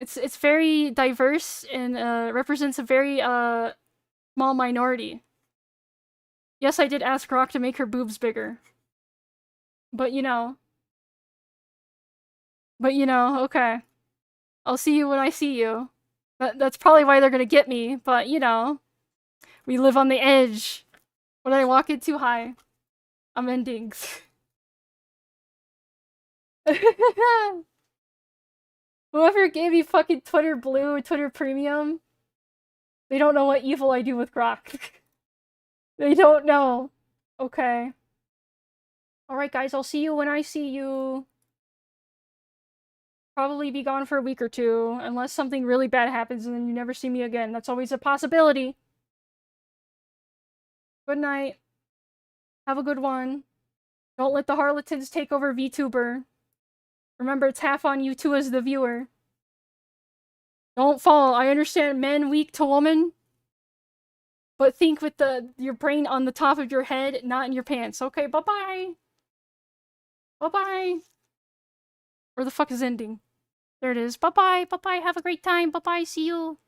It's very diverse and represents a very small minority. Yes, I did ask Rock to make her boobs bigger. But you know, okay. I'll see you when I see you. That's probably why they're gonna get me, but you know. We live on the edge. When I walk in too high, I'm ending. Whoever gave me fucking Twitter Blue, Twitter Premium, they don't know what evil I do with Grok. They don't know. Okay. Alright guys, I'll see you when I see you. Probably be gone for a week or two, unless something really bad happens and then you never see me again. That's always a possibility. Good night. Have a good one. Don't let the harlequins take over VTuber. Remember, it's half on you too as the viewer. Don't fall. I understand men weak to woman. But think with your brain on the top of your head, not in your pants. Okay, bye-bye. Bye-bye. Where the fuck is ending? There it is. Bye-bye. Bye-bye. Have a great time. Bye-bye. See you.